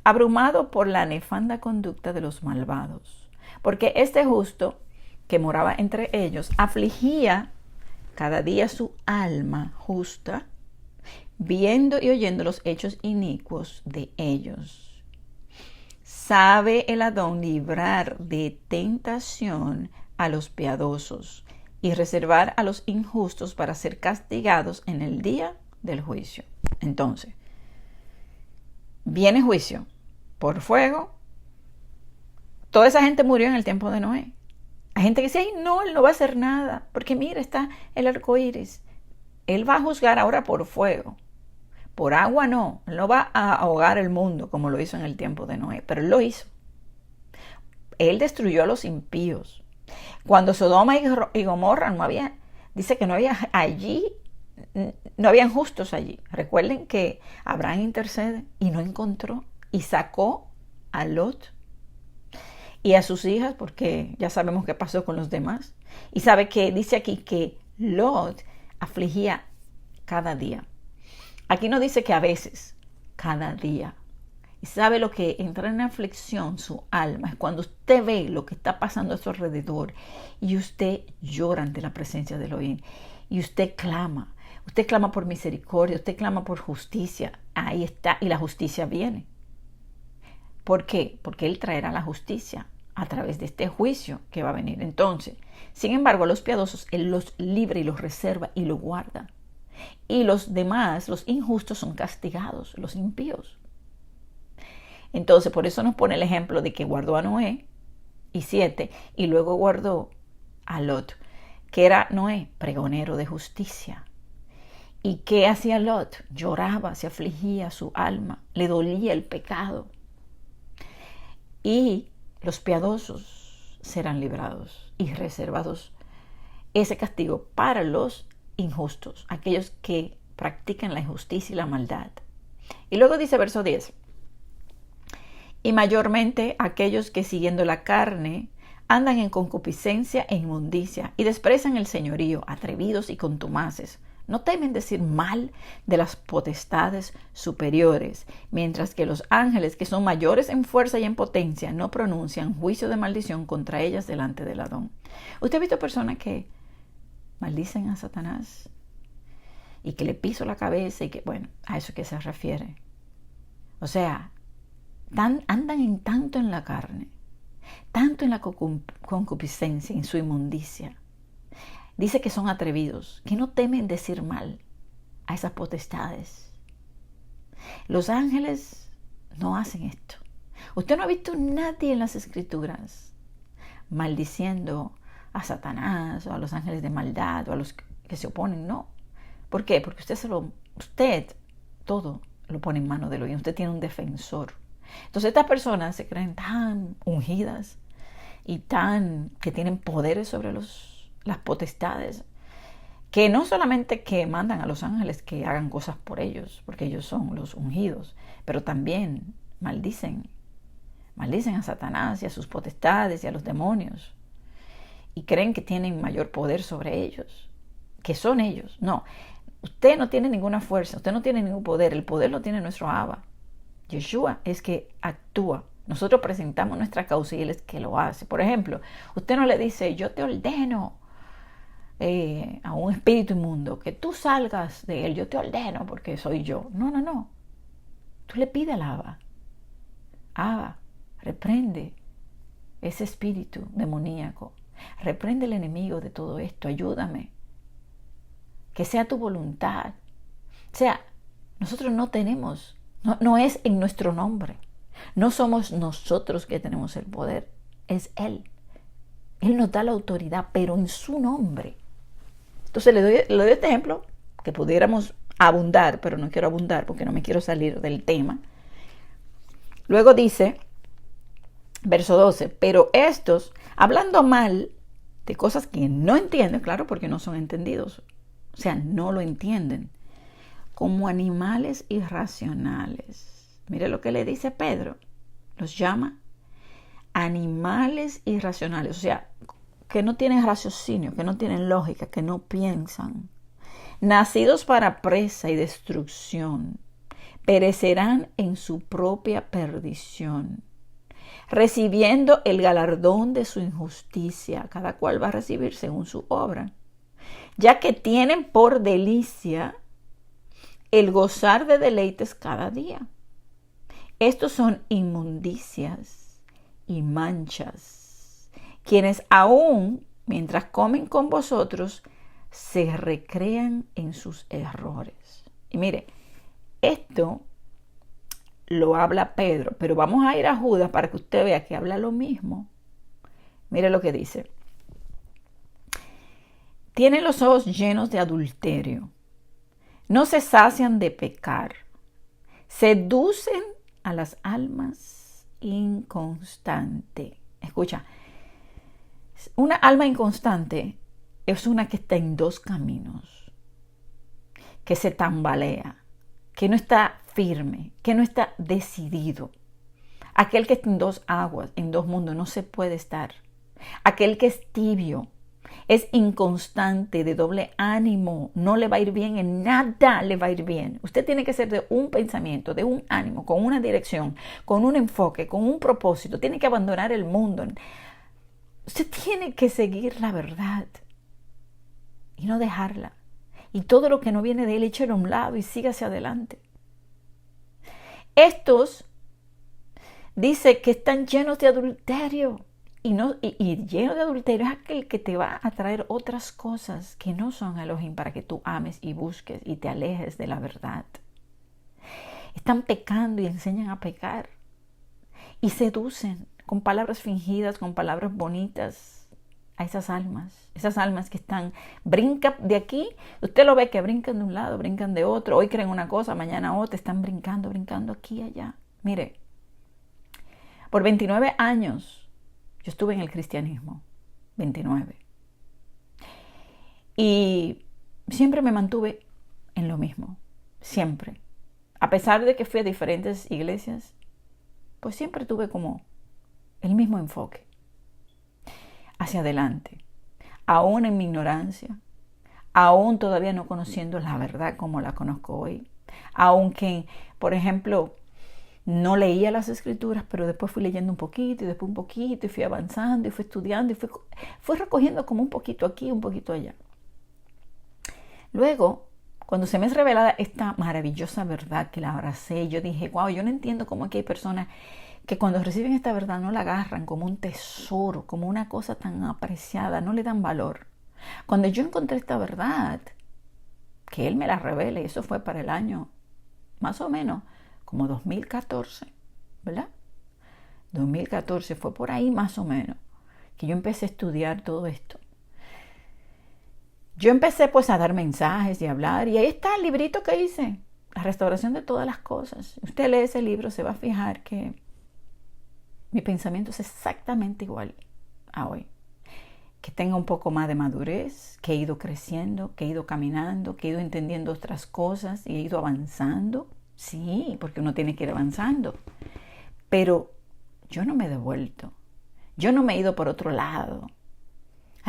abrumado por la nefanda conducta de los malvados. Porque este justo que moraba entre ellos afligía cada día su alma justa, viendo y oyendo los hechos inicuos de ellos. Sabe el Adón librar de tentación a los piadosos y reservar a los injustos para ser castigados en el día del juicio. Entonces, viene juicio por fuego. Toda esa gente murió en el tiempo de Noé. Hay gente que dice, ay, no, él no va a hacer nada, porque mira, está el arco iris. Él va a juzgar ahora por fuego. Por agua no. Él no va a ahogar el mundo como lo hizo en el tiempo de Noé, pero él lo hizo. Él destruyó a los impíos. Cuando Sodoma y Gomorra dice que no había justos allí. Recuerden que Abraham intercede y no encontró y sacó a Lot y a sus hijas, porque ya sabemos qué pasó con los demás. Y sabe que dice aquí que Lot afligía cada día. Aquí no dice que a veces, cada día. Y sabe lo que entra en aflicción su alma es cuando usted ve lo que está pasando a su alrededor y usted llora ante la presencia de Elohim y usted clama por misericordia, usted clama por justicia. Ahí está, y la justicia viene. ¿Por qué? Porque Él traerá la justicia a través de este juicio que va a venir. Entonces, sin embargo, a los piadosos Él los libra y los reserva y los guarda. Y los demás, los injustos, son castigados, los impíos. Entonces, por eso nos pone el ejemplo de que guardó a Noé y 7, y luego guardó a Lot, que era Noé, pregonero de justicia. ¿Y qué hacía Lot? Lloraba, se afligía su alma, le dolía el pecado. Y los piadosos serán librados y reservados ese castigo para los injustos, aquellos que practican la injusticia y la maldad. Y luego dice verso 10, y mayormente aquellos que siguiendo la carne andan en concupiscencia e inmundicia y desprecian el señorío, atrevidos y contumaces, no temen decir mal de las potestades superiores, mientras que los ángeles, que son mayores en fuerza y en potencia, no pronuncian juicio de maldición contra ellas delante del Adón. ¿Usted ha visto personas que maldicen a Satanás y que le piso la cabeza y que, bueno, a eso que se refiere? O sea, andan tanto en la carne, tanto en la concupiscencia, en su inmundicia. Dice que son atrevidos, que no temen decir mal a esas potestades. Los ángeles no hacen esto. Usted no ha visto a nadie en las escrituras maldiciendo a Satanás o a los ángeles de maldad o a los que se oponen, no. ¿Por qué? Porque usted todo lo pone en mano de Elohim. Usted tiene un defensor. Entonces estas personas se creen tan ungidas y que tienen poderes sobre las potestades, que no solamente que mandan a los ángeles que hagan cosas por ellos, porque ellos son los ungidos, pero también maldicen a Satanás y a sus potestades y a los demonios, y creen que tienen mayor poder sobre ellos, que son ellos. No, usted no tiene ninguna fuerza, usted no tiene ningún poder, el poder lo tiene nuestro Abba. Yeshua es que actúa. Nosotros presentamos nuestra causa y Él es que lo hace. Por ejemplo, usted no le dice, yo te ordeno a un espíritu inmundo que tú salgas de él, yo te ordeno porque soy yo. No. Tú le pides al Abba, reprende ese espíritu demoníaco, reprende el enemigo de todo esto, ayúdame, que sea tu voluntad. O sea, nosotros no tenemos, no es en nuestro nombre, no somos nosotros que tenemos el poder, es Él. Él nos da la autoridad, pero en su nombre. Entonces le doy este ejemplo que pudiéramos abundar, pero no quiero abundar porque no me quiero salir del tema. Luego dice, verso 12, pero estos, hablando mal de cosas que no entienden, claro, porque no son entendidos, o sea, no lo entienden, como animales irracionales. Mire lo que le dice Pedro, los llama animales irracionales, o sea, que no tienen raciocinio, que no tienen lógica, que no piensan, nacidos para presa y destrucción, perecerán en su propia perdición, recibiendo el galardón de su injusticia. Cada cual va a recibir según su obra, ya que tienen por delicia el gozar de deleites cada día. Estos son inmundicias y manchas, quienes aún mientras comen con vosotros, se recrean en sus errores. Y mire, esto lo habla Pedro, pero vamos a ir a Judas para que usted vea que habla lo mismo. Mire lo que dice. Tienen los ojos llenos de adulterio. No se sacian de pecar. Seducen a las almas inconstantes. Escucha, una alma inconstante es una que está en dos caminos, que se tambalea, que no está firme, que no está decidido. Aquel que está en dos aguas, en dos mundos, no se puede estar. Aquel que es tibio, es inconstante, de doble ánimo, no le va a ir bien, en nada le va a ir bien. Usted tiene que ser de un pensamiento, de un ánimo, con una dirección, con un enfoque, con un propósito. Tiene que abandonar el mundo. Usted tiene que seguir la verdad y no dejarla. Y todo lo que no viene de él, échelo a un lado y siga hacia adelante. Estos dice que están llenos de adulterio. Y lleno de adulterio es aquel que te va a traer otras cosas que no son Elohim para que tú ames y busques y te alejes de la verdad. Están pecando y enseñan a pecar. Y seducen con palabras fingidas, con palabras bonitas a esas almas que están, brincan de aquí. Usted lo ve que brincan de un lado, brincan de otro. Hoy creen una cosa, mañana otra. Están brincando aquí y allá. Mire, por 29 años yo estuve en el cristianismo, 29. Y siempre me mantuve en lo mismo, siempre. A pesar de que fui a diferentes iglesias, pues siempre tuve como el mismo enfoque. Hacia adelante, aún en mi ignorancia, aún todavía no conociendo la verdad como la conozco hoy. Aunque, por ejemplo, no leía las escrituras, pero después fui leyendo un poquito y después un poquito y fui avanzando y fui estudiando y fui recogiendo como un poquito aquí, un poquito allá. Luego, cuando se me es revelada esta maravillosa verdad que la abracé, yo dije, wow, yo no entiendo cómo aquí hay personas que cuando reciben esta verdad no la agarran como un tesoro, como una cosa tan apreciada, no le dan valor. Cuando yo encontré esta verdad, que Él me la revele, eso fue para el año más o menos como 2014, ¿verdad? 2014 fue por ahí más o menos que yo empecé a estudiar todo esto. Yo empecé pues a dar mensajes y a hablar, y ahí está el librito que hice, La restauración de todas las cosas. Usted lee ese libro, se va a fijar que mi pensamiento es exactamente igual a hoy. Que tenga un poco más de madurez, que he ido creciendo, que he ido caminando, que he ido entendiendo otras cosas y he ido avanzando. Sí, porque uno tiene que ir avanzando. Pero yo no me he devuelto. Yo no me he ido por otro lado.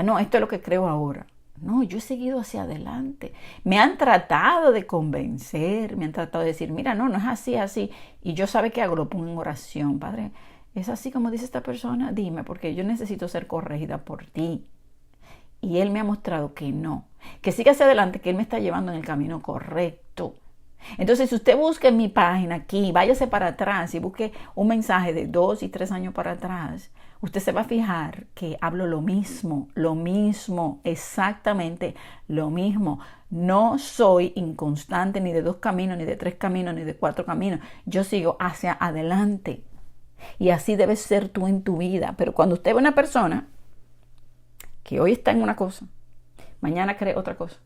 No, esto es lo que creo ahora. No, yo he seguido hacia adelante. Me han tratado de convencer, me han tratado de decir, mira, no es así, así. Y yo, ¿sabe qué hago? Lo pongo en oración. Padre, ¿es así como dice esta persona? Dime, porque yo necesito ser corregida por ti. Y Él me ha mostrado que no. Que siga hacia adelante, que Él me está llevando en el camino correcto. Entonces, si usted busca en mi página aquí, váyase para atrás y busque un mensaje de 2 y 3 años para atrás, usted se va a fijar que hablo lo mismo, exactamente lo mismo. No soy inconstante ni de 2 caminos, ni de 3 caminos, ni de 4 caminos. Yo sigo hacia adelante. Y así debes ser tú en tu vida. Pero cuando usted ve una persona que hoy está en una cosa, mañana cree otra cosa,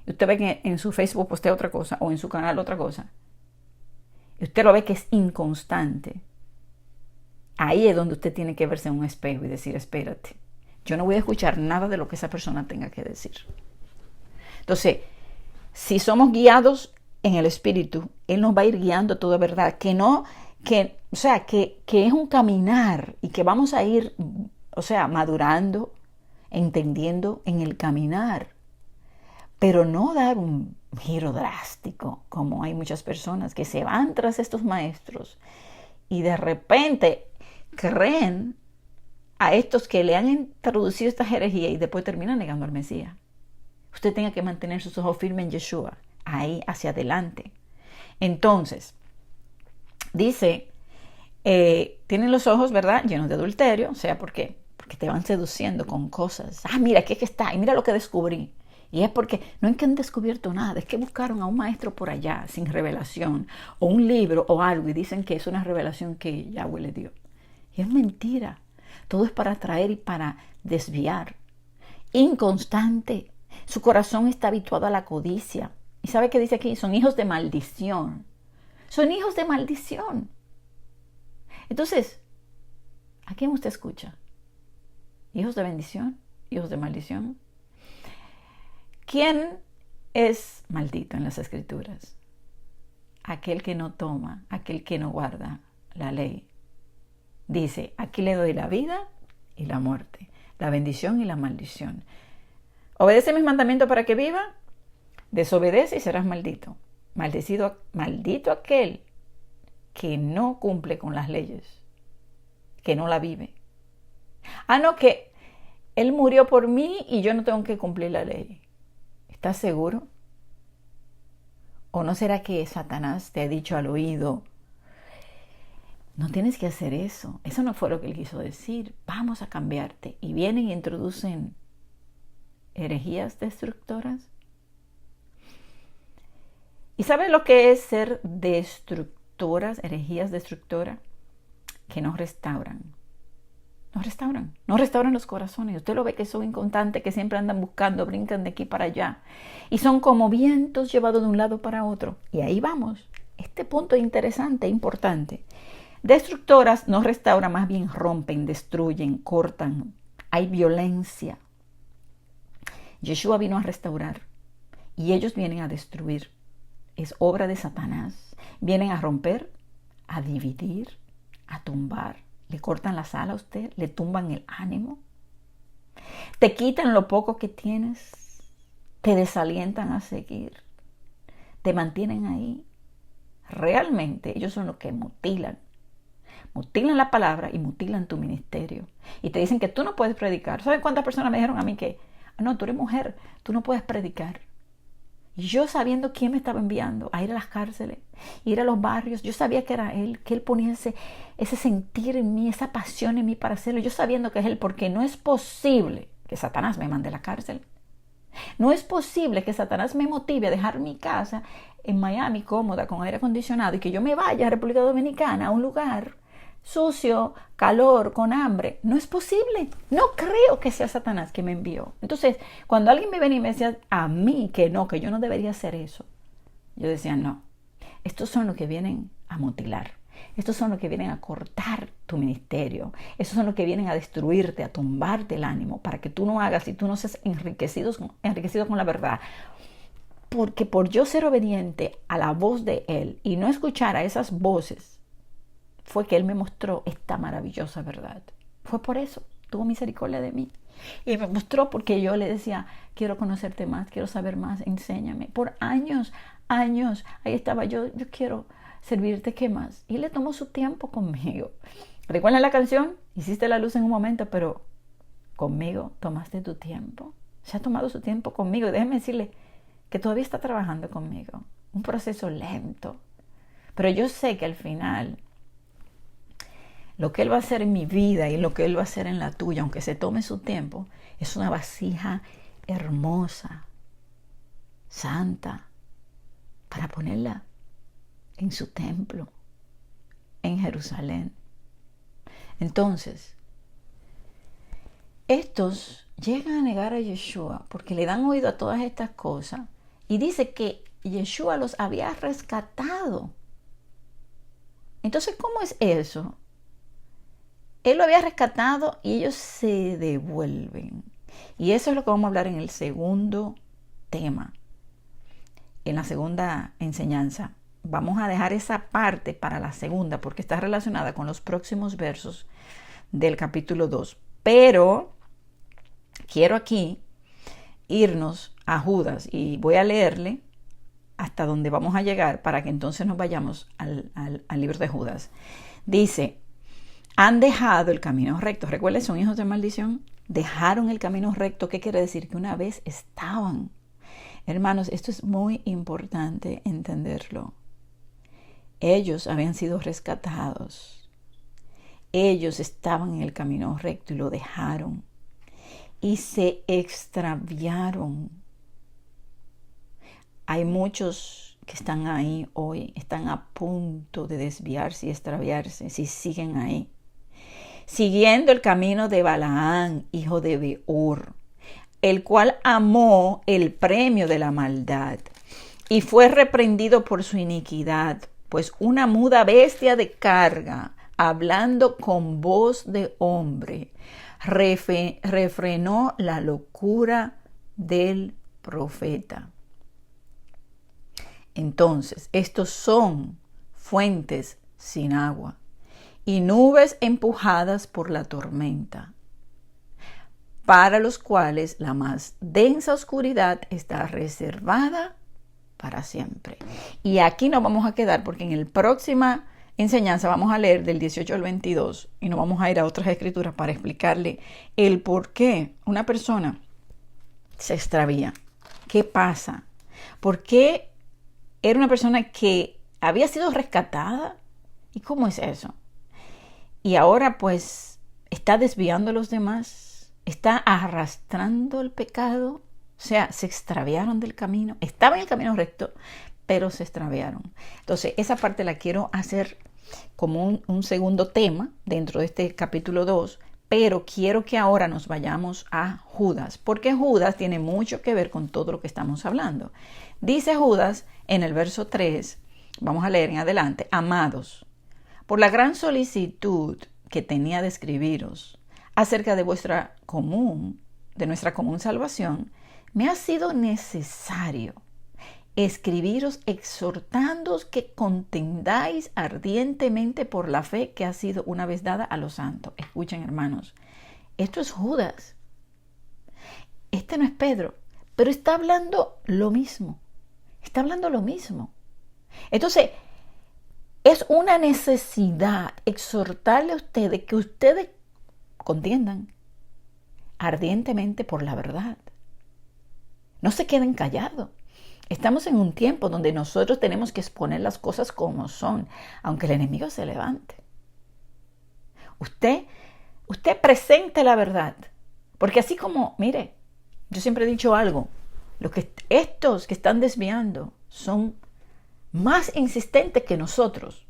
y usted ve que en su Facebook postea otra cosa o en su canal otra cosa, y usted lo ve que es inconstante, ahí es donde usted tiene que verse en un espejo y decir, espérate, yo no voy a escuchar nada de lo que esa persona tenga que decir. Entonces, si somos guiados en el Espíritu, Él nos va a ir guiando toda verdad, que es un caminar y que vamos a ir, madurando, entendiendo en el caminar. Pero no dar un giro drástico, como hay muchas personas que se van tras estos maestros y de repente creen a estos que le han introducido esta herejía y después terminan negando al Mesías. Usted tenga que mantener sus ojos firmes en Yeshua, ahí hacia adelante. Entonces, dice, tienen los ojos, ¿verdad?, llenos de adulterio. O sea, ¿por qué? porque te van seduciendo con cosas. Ah, mira, aquí es que está, y mira lo que descubrí. Y es porque no es que han descubierto nada, es que buscaron a un maestro por allá sin revelación, o un libro o algo, y dicen que es una revelación que Yahweh le dio. Y es mentira. Todo es para atraer y para desviar. Inconstante. Su corazón está habituado a la codicia. ¿Y sabe qué dice aquí? Son hijos de maldición. Son hijos de maldición. Entonces, ¿a quién usted escucha? ¿Hijos de bendición? ¿Hijos de maldición? ¿Quién es maldito en las Escrituras? Aquel que no toma, aquel que no guarda la ley. Dice, aquí le doy la vida y la muerte, la bendición y la maldición. Obedece mis mandamientos para que viva, desobedece y serás maldito. Maldito aquel que no cumple con las leyes, que no la vive. Ah, no, que Él murió por mí y yo no tengo que cumplir la ley. ¿Estás seguro? ¿O no será que Satanás te ha dicho al oído, no tienes que hacer eso? Eso no fue lo que Él quiso decir. Vamos a cambiarte. Y vienen y introducen herejías destructoras. ¿Y sabe lo que es ser destructoras, herejías destructoras? Que nos restauran. No restauran los corazones. Usted lo ve que son inconstantes, que siempre andan buscando, brincan de aquí para allá. Y son como vientos llevados de un lado para otro. Y ahí vamos. Este punto es interesante, importante. Destructoras no restauran, más bien rompen, destruyen, cortan. Hay violencia. Yeshua vino a restaurar y ellos vienen a destruir. Es obra de Satanás. Vienen a romper, a dividir, a tumbar. Le cortan la sala a usted, le tumban el ánimo, te quitan lo poco que tienes, te desalientan a seguir, te mantienen ahí. Realmente ellos son los que mutilan la palabra y mutilan tu ministerio. Y te dicen que tú no puedes predicar. ¿Saben cuántas personas me dijeron a mí que, no, tú eres mujer, tú no puedes predicar? Y yo sabiendo quién me estaba enviando a ir a las cárceles, ir a los barrios, yo sabía que era Él, que Él ponía ese sentir en mí, esa pasión en mí para hacerlo. Yo sabiendo que es Él, porque no es posible que Satanás me mande a la cárcel. No es posible que Satanás me motive a dejar mi casa en Miami cómoda con aire acondicionado y que yo me vaya a República Dominicana, a un lugar sucio, calor, con hambre. No es posible. No creo que sea Satanás que me envió. Entonces, cuando alguien me venía y me decía a mí que no, que yo no debería hacer eso, yo decía, no, estos son los que vienen a mutilar. Estos son los que vienen a cortar tu ministerio. Estos son los que vienen a destruirte, a tumbarte el ánimo, para que tú no hagas y tú no seas enriquecido con la verdad. Porque por yo ser obediente a la voz de Él y no escuchar a esas voces, fue que Él me mostró esta maravillosa verdad. Fue por eso, tuvo misericordia de mí. Y me mostró porque yo le decía, quiero conocerte más, quiero saber más, enséñame. Por años, ahí estaba yo quiero servirte, ¿qué más? Y le tomó su tiempo conmigo. ¿Recuerdan la canción? Hiciste la luz en un momento, pero conmigo tomaste tu tiempo. Se ha tomado su tiempo conmigo. Déjeme decirle que todavía está trabajando conmigo. Un proceso lento. Pero yo sé que al final lo que Él va a hacer en mi vida y lo que Él va a hacer en la tuya, aunque se tome su tiempo, es una vasija hermosa, santa, para ponerla en su templo, en Jerusalén. Entonces, estos llegan a negar a Yeshua porque le dan oído a todas estas cosas y dice que Yeshua los había rescatado. Entonces, ¿cómo es eso? Él lo había rescatado y ellos se devuelven. Y eso es lo que vamos a hablar en el segundo tema, en la segunda enseñanza. Vamos a dejar esa parte para la segunda porque está relacionada con los próximos versos del capítulo 2. Pero quiero aquí irnos a Judas y voy a leerle hasta donde vamos a llegar para que entonces nos vayamos al libro de Judas. Dice, han dejado el camino recto. Recuerden, son hijos de maldición. Dejaron el camino recto. ¿Qué quiere decir? Que una vez estaban. Hermanos, esto es muy importante entenderlo. Ellos habían sido rescatados. Ellos estaban en el camino recto y lo dejaron y se extraviaron. Hay muchos que están ahí hoy, están a punto de desviarse y extraviarse si siguen ahí, siguiendo el camino de Balaán, hijo de Beor, el cual amó el premio de la maldad y fue reprendido por su iniquidad, pues una muda bestia de carga, hablando con voz de hombre, refrenó la locura del profeta. Entonces, estos son fuentes sin agua y nubes empujadas por la tormenta, para los cuales la más densa oscuridad está reservada para siempre. Y aquí nos vamos a quedar porque en la próxima enseñanza vamos a leer del 18 al 22 y nos vamos a ir a otras escrituras para explicarle el por qué una persona se extravía. ¿Qué pasa? ¿Por qué era una persona que había sido rescatada? ¿Y cómo es eso? Y ahora pues está desviando a los demás, está arrastrando el pecado, o sea, se extraviaron del camino, estaban en el camino recto, pero se extraviaron. Entonces, esa parte la quiero hacer como un segundo tema dentro de este capítulo 2, pero quiero que ahora nos vayamos a Judas, porque Judas tiene mucho que ver con todo lo que estamos hablando. Dice Judas en el verso 3, vamos a leer en adelante: amados, por la gran solicitud que tenía de escribiros acerca de nuestra común salvación, me ha sido necesario escribiros exhortándoos que contendáis ardientemente por la fe que ha sido una vez dada a los santos. Escuchen, hermanos, esto es Judas. Este no es Pedro, pero está hablando lo mismo. Está hablando lo mismo. Entonces, es una necesidad exhortarle a ustedes que ustedes contiendan ardientemente por la verdad. No se queden callados. Estamos en un tiempo donde nosotros tenemos que exponer las cosas como son, aunque el enemigo se levante. Usted presente la verdad, porque así como, mire, yo siempre he dicho algo, estos que están desviando son más insistentes que nosotros,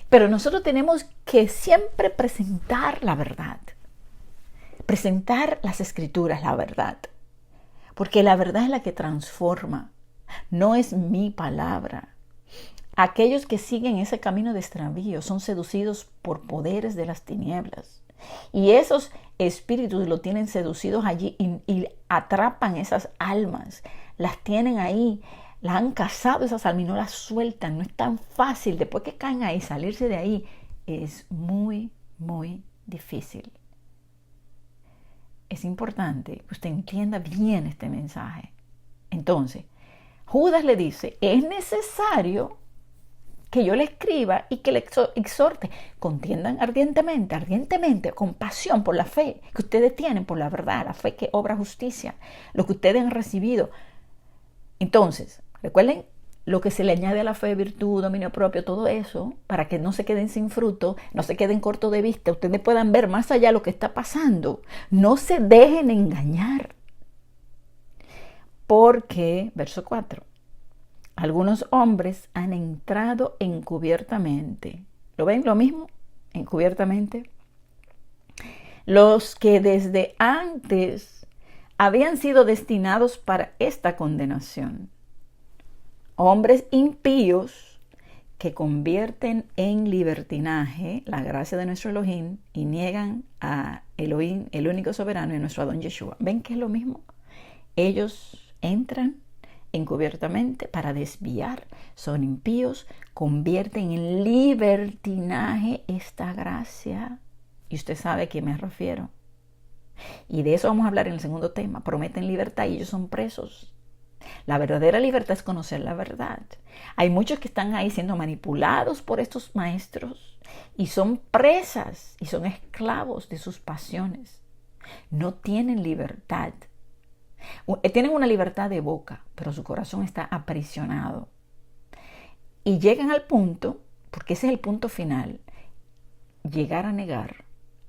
pero nosotros tenemos que siempre presentar la verdad, presentar las escrituras, la verdad, porque la verdad es la que transforma. No es mi palabra. Aquellos que siguen ese camino de extravío son seducidos por poderes de las tinieblas. Y esos espíritus lo tienen seducidos allí y atrapan esas almas. Las tienen ahí, las han cazado esas almas y no las sueltan. No es tan fácil. Después que caen ahí, salirse de ahí es muy, muy difícil. Es importante que usted entienda bien este mensaje. Entonces, Judas le dice, es necesario que yo le escriba y que le exhorte. Contiendan ardientemente, con pasión por la fe que ustedes tienen, por la verdad, la fe que obra justicia, lo que ustedes han recibido. Entonces, recuerden lo que se le añade a la fe: virtud, dominio propio, todo eso, para que no se queden sin fruto, no se queden cortos de vista, ustedes puedan ver más allá lo que está pasando. No se dejen engañar. Porque, verso 4, algunos hombres han entrado encubiertamente. ¿Lo ven? Lo mismo, encubiertamente. Los que desde antes habían sido destinados para esta condenación. Hombres impíos que convierten en libertinaje la gracia de nuestro Elohim y niegan a Elohim, el único soberano, y nuestro Adón Yeshua. ¿Ven que es lo mismo? Ellos entran encubiertamente para desviar, son impíos, convierten en libertinaje esta gracia. Y usted sabe a qué me refiero. Y de eso vamos a hablar en el segundo tema. Prometen libertad y ellos son presos. La verdadera libertad es conocer la verdad. Hay muchos que están ahí siendo manipulados por estos maestros y son presas y son esclavos de sus pasiones. No tienen libertad. Tienen una libertad de boca, pero su corazón está aprisionado. Y llegan al punto, porque ese es el punto final, llegar a negar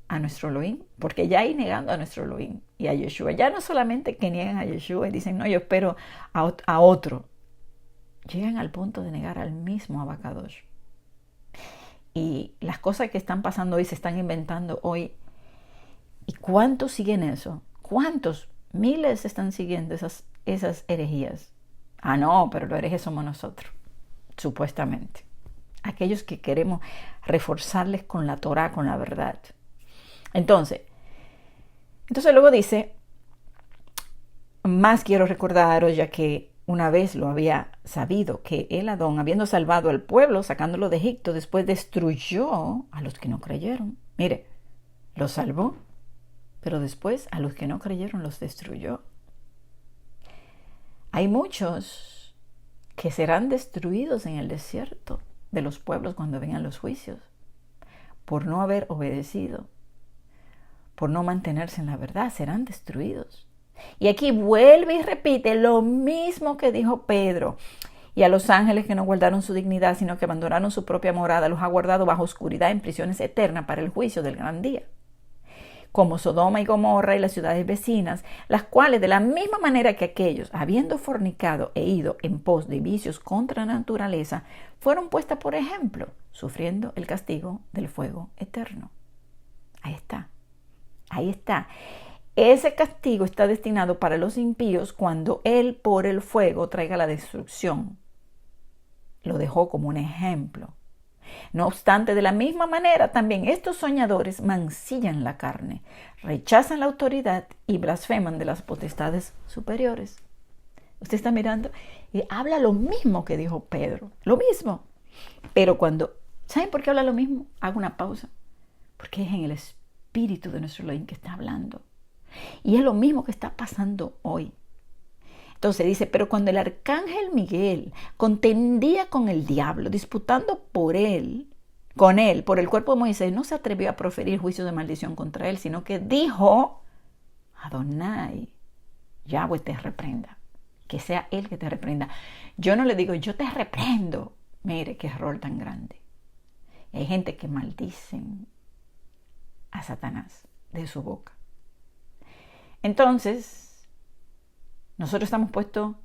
a nuestro Elohim, porque ya hay negando a nuestro Elohim y a Yeshua. Ya no solamente que niegan a Yeshua y dicen, no, yo espero a otro. Llegan al punto de negar al mismo Abacadosh. Y las cosas que están pasando hoy se están inventando hoy. ¿Y cuántos siguen eso? ¿Cuántos? Miles están siguiendo esas herejías. Ah, no, pero los herejes somos nosotros, supuestamente. Aquellos que queremos reforzarles con la Torah, con la verdad. Entonces luego dice, más quiero recordaros, ya que una vez lo había sabido, que el Adón, habiendo salvado al pueblo, sacándolo de Egipto, después destruyó a los que no creyeron. Mire, los salvó, pero después a los que no creyeron los destruyó. Hay muchos que serán destruidos en el desierto de los pueblos cuando vengan los juicios, por no haber obedecido, por no mantenerse en la verdad, serán destruidos. Y aquí vuelve y repite lo mismo que dijo Pedro. Y a los ángeles que no guardaron su dignidad, sino que abandonaron su propia morada, los ha guardado bajo oscuridad en prisiones eternas para el juicio del gran día. Como Sodoma y Gomorra y las ciudades vecinas, las cuales de la misma manera que aquellos, habiendo fornicado e ido en pos de vicios contra la naturaleza, fueron puestas por ejemplo, sufriendo el castigo del fuego eterno. Ahí está. Ahí está. Ese castigo está destinado para los impíos cuando Él por el fuego traiga la destrucción. Lo dejó como un ejemplo. No obstante, de la misma manera, también estos soñadores mancillan la carne, rechazan la autoridad y blasfeman de las potestades superiores. Usted está mirando y habla lo mismo que dijo Pedro, lo mismo. Pero ¿saben por qué habla lo mismo? Hago una pausa. Porque es en el espíritu de nuestro Elohim que está hablando. Y es lo mismo que está pasando hoy. Entonces dice, pero cuando el arcángel Miguel contendía con el diablo, disputando con él, por el cuerpo de Moisés, no se atrevió a proferir juicio de maldición contra él, sino que dijo, Adonai, Yahweh te reprenda, que sea él que te reprenda. Yo no le digo, yo te reprendo. Mire qué error tan grande. Hay gente que maldicen a Satanás de su boca. Entonces, nosotros estamos puestos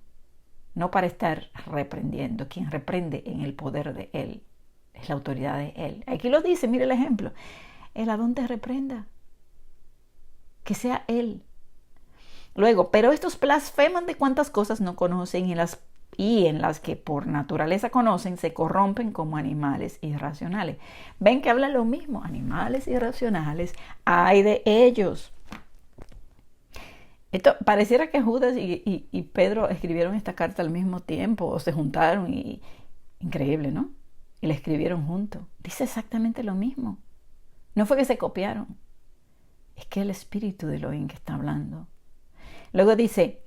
no para estar reprendiendo. Quien reprende en el poder de Él es la autoridad de Él. Aquí lo dice, mire el ejemplo. El Adón te reprenda. Que sea Él. Luego, pero estos blasfeman de cuantas cosas no conocen y en las que por naturaleza conocen, se corrompen como animales irracionales. Ven que habla lo mismo. Animales irracionales. Ay de ellos. Esto pareciera que Judas y Pedro escribieron esta carta al mismo tiempo o se juntaron y increíble, ¿no? Y la escribieron juntos. Dice exactamente lo mismo. No fue que se copiaron. Es que el espíritu de Elohim que está hablando. Luego dice,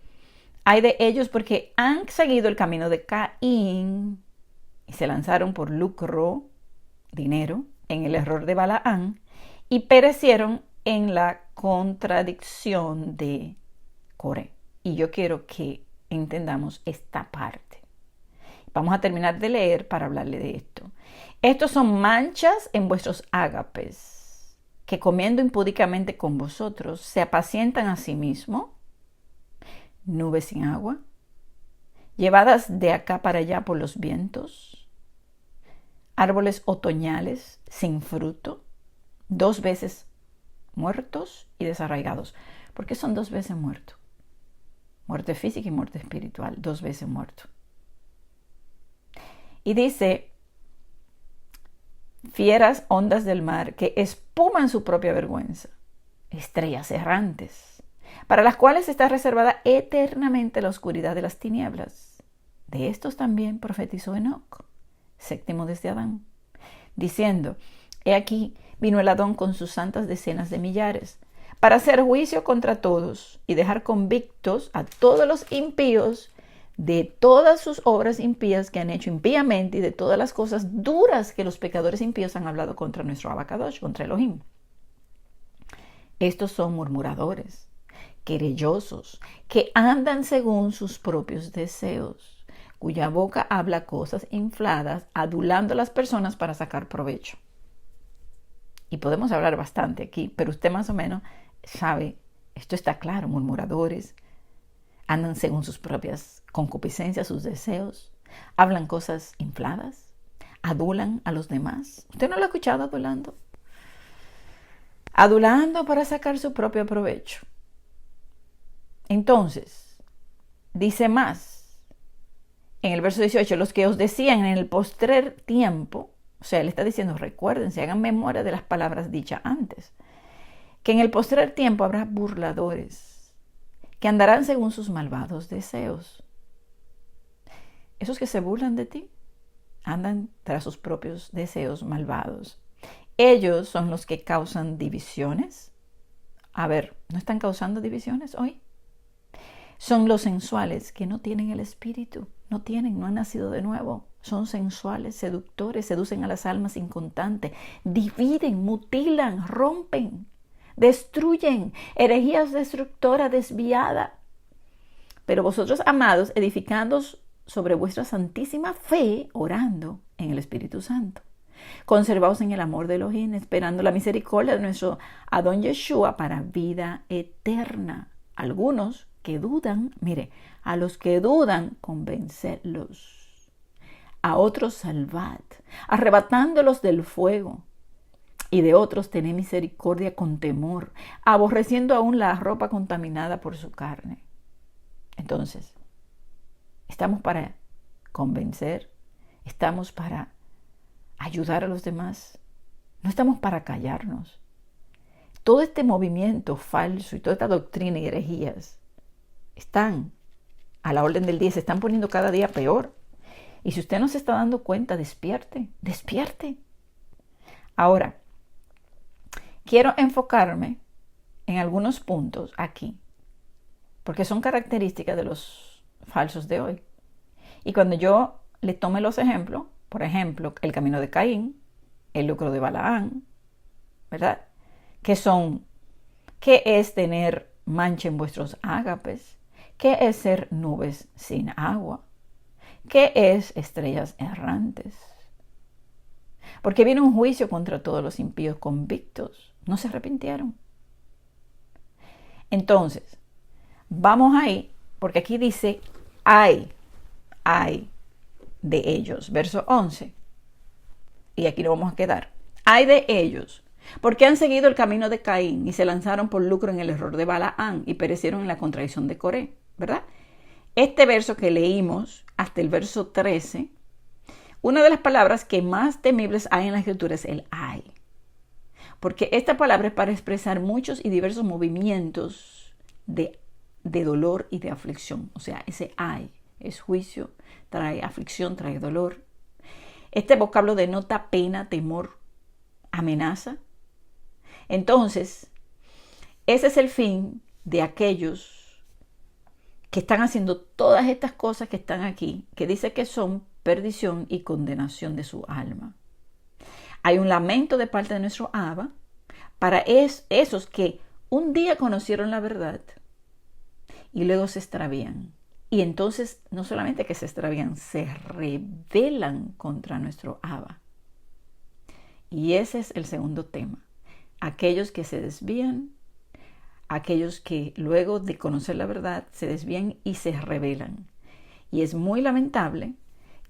hay de ellos porque han seguido el camino de Caín y se lanzaron por lucro, dinero, en el error de Balaán y perecieron en la contradicción de Coré. Y yo quiero que entendamos esta parte. Vamos a terminar de leer para hablarle de esto. Estos son manchas en vuestros ágapes, que comiendo impúdicamente con vosotros, se apacientan a sí mismos, nubes sin agua, llevadas de acá para allá por los vientos, árboles otoñales sin fruto, 2 veces muertos y desarraigados. ¿Por qué son 2 veces muertos? Muerte física y muerte espiritual, 2 veces muerto. Y dice, fieras ondas del mar que espuman su propia vergüenza, estrellas errantes, para las cuales está reservada eternamente la oscuridad de las tinieblas. De estos también profetizó Enoc, 7º desde Adán, diciendo, he aquí vino el Adón con sus santas decenas de millares, para hacer juicio contra todos y dejar convictos a todos los impíos de todas sus obras impías que han hecho impíamente y de todas las cosas duras que los pecadores impíos han hablado contra nuestro Abacadosh, contra Elohim. Estos son murmuradores, querellosos, que andan según sus propios deseos, cuya boca habla cosas infladas, adulando a las personas para sacar provecho. Y podemos hablar bastante aquí, pero usted más o menos sabe, esto está claro, murmuradores, andan según sus propias concupiscencias, sus deseos, hablan cosas infladas, adulan a los demás. ¿Usted no lo ha escuchado adulando? Adulando para sacar su propio provecho. Entonces, dice más, en el verso 18, los que os decían en el postrer tiempo, o sea, él está diciendo, recuérdense, hagan memoria de las palabras dichas antes, que en el postrer tiempo habrá burladores, que andarán según sus malvados deseos. Esos que se burlan de ti, andan tras sus propios deseos malvados. Ellos son los que causan divisiones. A ver, ¿no están causando divisiones hoy? Son los sensuales que no tienen el espíritu, no han nacido de nuevo. Son sensuales, seductores, seducen a las almas inconstantes, dividen, mutilan, rompen, destruyen, herejías destructora, desviada. Pero vosotros, amados, edificándoos sobre vuestra santísima fe, orando en el Espíritu Santo. Conservaos en el amor de Elohim, esperando la misericordia de nuestro Adón Yeshua para vida eterna. Algunos que dudan, mire, a los que dudan, convencerlos. A otros salvad, arrebatándolos del fuego. Y de otros tened misericordia con temor, aborreciendo aún la ropa contaminada por su carne. Entonces, estamos para convencer, estamos para ayudar a los demás, no estamos para callarnos. Todo este movimiento falso y toda esta doctrina y herejías están a la orden del día, se están poniendo cada día peor. Y si usted no se está dando cuenta, despierte. Ahora, quiero enfocarme en algunos puntos aquí, porque son características de los falsos de hoy. Y cuando yo le tome los ejemplos, por ejemplo, el camino de Caín, el lucro de Balaán, ¿verdad? ¿Qué es tener mancha en vuestros ágapes? ¿Qué es ser nubes sin agua? ¿Qué es estrellas errantes? Porque viene un juicio contra todos los impíos convictos. No se arrepintieron. Entonces, vamos ahí, porque aquí dice, ay de ellos. Verso 11. Y aquí nos vamos a quedar. Ay de ellos, porque han seguido el camino de Caín y se lanzaron por lucro en el error de Balaán y perecieron en la contradicción de Coré, ¿verdad? Este verso que leímos hasta el verso 13, una de las palabras que más temibles hay en la escritura es el ay. Porque esta palabra es para expresar muchos y diversos movimientos de dolor y de aflicción. O sea, ese ay es juicio, trae aflicción, trae dolor. Este vocablo denota pena, temor, amenaza. Entonces, ese es el fin de aquellos que están haciendo todas estas cosas que están aquí, que dice que son perdición y condenación de su alma. Hay un lamento de parte de nuestro Abba para esos que un día conocieron la verdad y luego se extravían. Y entonces no solamente que se extravían, se rebelan contra nuestro Abba. Y ese es el segundo tema. Aquellos que se desvían, aquellos que luego de conocer la verdad se desvían y se rebelan. Y es muy lamentable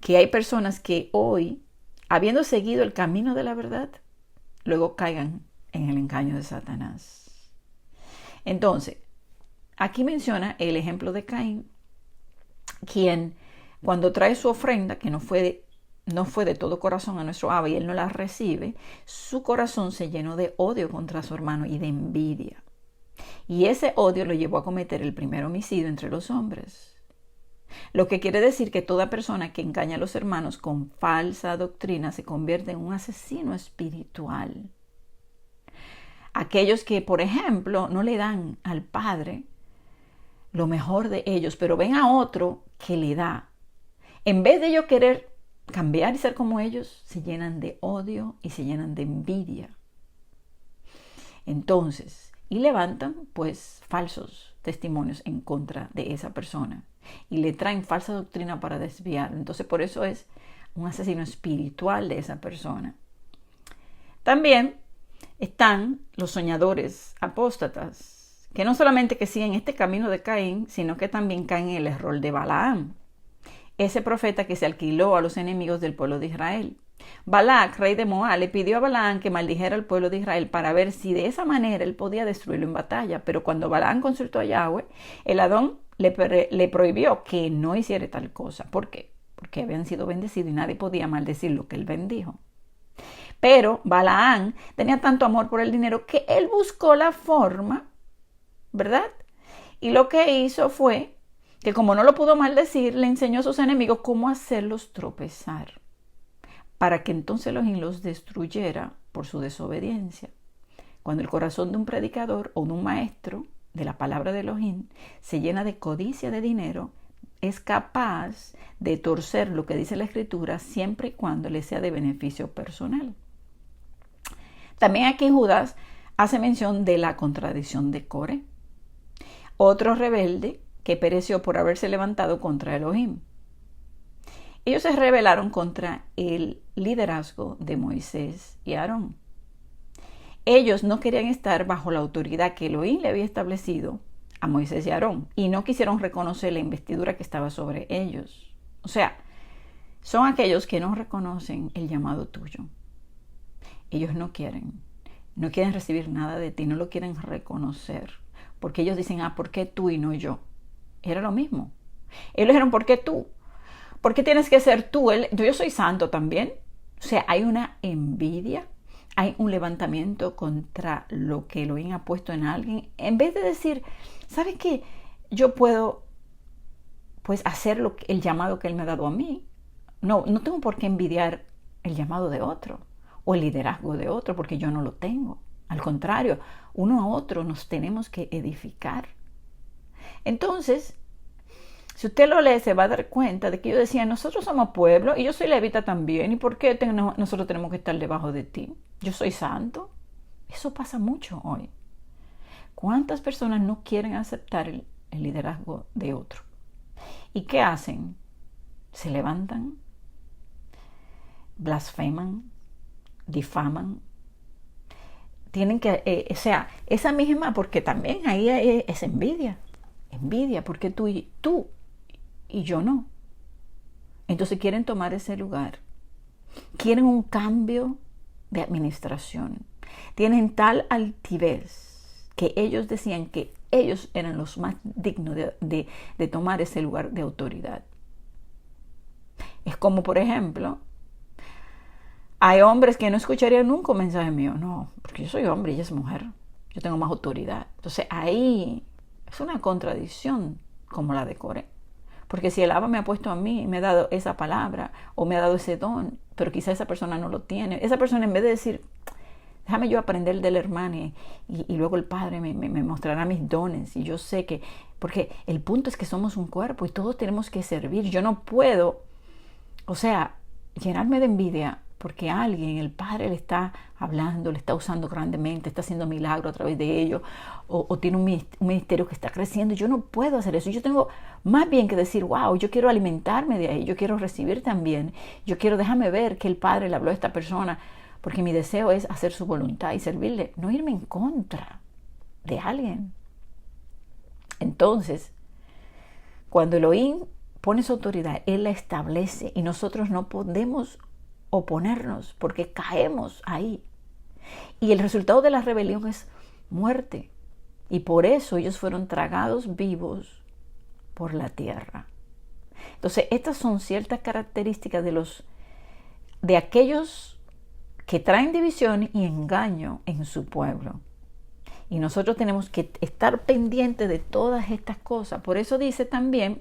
que hay personas que hoy, habiendo seguido el camino de la verdad, luego caigan en el engaño de Satanás. Entonces, aquí menciona el ejemplo de Caín, quien cuando trae su ofrenda, que no fue de todo corazón a nuestro Abba y él no la recibe, su corazón se llenó de odio contra su hermano y de envidia. Y ese odio lo llevó a cometer el primer homicidio entre los hombres. Lo que quiere decir que toda persona que engaña a los hermanos con falsa doctrina se convierte en un asesino espiritual. Aquellos que, por ejemplo, no le dan al Padre lo mejor de ellos, pero ven a otro que le da. En vez de ellos querer cambiar y ser como ellos, se llenan de odio y se llenan de envidia. Entonces, y levantan pues falsos testimonios en contra de esa persona y le traen falsa doctrina para desviar. Entonces, por eso es un asesino espiritual de esa persona. También están los soñadores apóstatas, que no solamente que siguen este camino de Caín, sino que también caen en el error de Balaam, ese profeta que se alquiló a los enemigos del pueblo de Israel. Balac, rey de Moab, le pidió a Balaam que maldijera al pueblo de Israel para ver si de esa manera él podía destruirlo en batalla. Pero cuando Balaam consultó a Yahweh, el Adón le prohibió que no hiciera tal cosa. ¿Por qué? Porque habían sido bendecidos y nadie podía maldecir lo que él bendijo. Pero Balaam tenía tanto amor por el dinero que él buscó la forma, ¿verdad? Y lo que hizo fue que, como no lo pudo maldecir, le enseñó a sus enemigos cómo hacerlos tropezar, para que entonces los destruyera por su desobediencia. Cuando el corazón de un predicador o de un maestro de la palabra de Elohim se llena de codicia de dinero, es capaz de torcer lo que dice la Escritura siempre y cuando le sea de beneficio personal. También aquí Judas hace mención de la contradicción de Core, otro rebelde que pereció por haberse levantado contra Elohim. Ellos se rebelaron contra el liderazgo de Moisés y Aarón. Ellos no querían estar bajo la autoridad que Elohim le había establecido a Moisés y Aarón y no quisieron reconocer la investidura que estaba sobre ellos. O sea, son aquellos que no reconocen el llamado tuyo. Ellos no quieren recibir nada de ti, no lo quieren reconocer, porque ellos dicen, ¿por qué tú y no yo? Era lo mismo. Ellos dijeron, ¿por qué tú? ¿Por qué tienes que ser tú? Yo soy santo también. O sea, hay una envidia, hay un levantamiento contra lo que Elohim ha puesto en alguien. En vez de decir, ¿sabes qué? Yo puedo pues hacer el llamado que Él me ha dado a mí. No tengo por qué envidiar el llamado de otro o el liderazgo de otro, porque yo no lo tengo. Al contrario, uno a otro nos tenemos que edificar. Entonces, si usted lo lee, se va a dar cuenta de que ellos decían, nosotros somos pueblo y yo soy levita también, ¿y por qué nosotros tenemos que estar debajo de ti? Yo soy santo. Eso pasa mucho hoy. ¿Cuántas personas no quieren aceptar el liderazgo de otro? ¿Y qué hacen? Se levantan, blasfeman, difaman. Tienen que, esa misma, porque también ahí es envidia. Envidia, porque tú y yo no. Entonces quieren tomar ese lugar. Quieren un cambio de administración. Tienen tal altivez que ellos decían que ellos eran los más dignos de tomar ese lugar de autoridad. Es como, por ejemplo, hay hombres que no escucharían nunca un mensaje mío. No, porque yo soy hombre y ella es mujer. Yo tengo más autoridad. Entonces ahí es una contradicción como la de Core. Porque si el Abba me ha puesto a mí, me ha dado esa palabra o me ha dado ese don, pero quizá esa persona no lo tiene. Esa persona, en vez de decir, déjame yo aprender del hermano y luego el Padre me mostrará mis dones. Y yo sé que, porque el punto es que somos un cuerpo y todos tenemos que servir. Yo no puedo, llenarme de envidia porque alguien, el Padre, le está hablando, le está usando grandemente, está haciendo milagros a través de ellos, o tiene un ministerio que está creciendo. Yo no puedo hacer eso. Yo tengo más bien que decir, wow, yo quiero alimentarme de ahí, yo quiero recibir también. Déjame ver que el Padre le habló a esta persona, porque mi deseo es hacer su voluntad y servirle, no irme en contra de alguien. Entonces, cuando Elohim pone su autoridad, Él la establece y nosotros no podemos oponernos porque caemos ahí. Y el resultado de la rebelión es muerte. Y por eso ellos fueron tragados vivos por la tierra. Entonces, estas son ciertas características de aquellos que traen división y engaño en su pueblo. Y nosotros tenemos que estar pendientes de todas estas cosas. Por eso dice también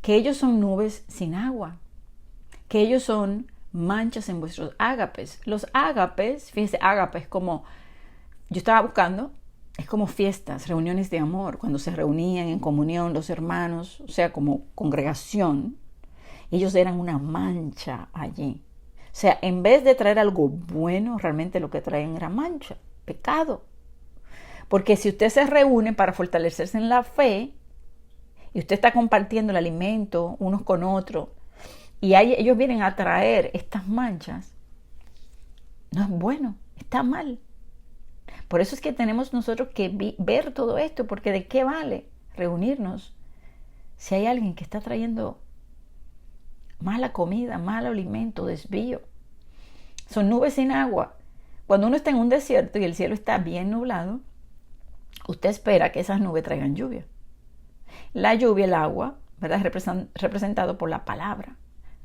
que ellos son nubes sin agua, que ellos son manchas en vuestros ágapes. Los ágapes, fíjense, ágapes como, yo estaba buscando, es como fiestas, reuniones de amor, cuando se reunían en comunión los hermanos, o sea, como congregación, ellos eran una mancha allí. O sea, en vez de traer algo bueno, realmente lo que traían era mancha, pecado. Porque si usted se reúne para fortalecerse en la fe, y usted está compartiendo el alimento unos con otros, y ellos vienen a traer estas manchas, no es bueno, está mal. Por eso es que tenemos nosotros que ver todo esto, porque ¿de qué vale reunirnos si hay alguien que está trayendo mala comida, mal alimento, desvío? Son nubes sin agua. Cuando uno está en un desierto y el cielo está bien nublado, usted espera que esas nubes traigan lluvia. La lluvia, el agua, ¿verdad?, es representado por la palabra,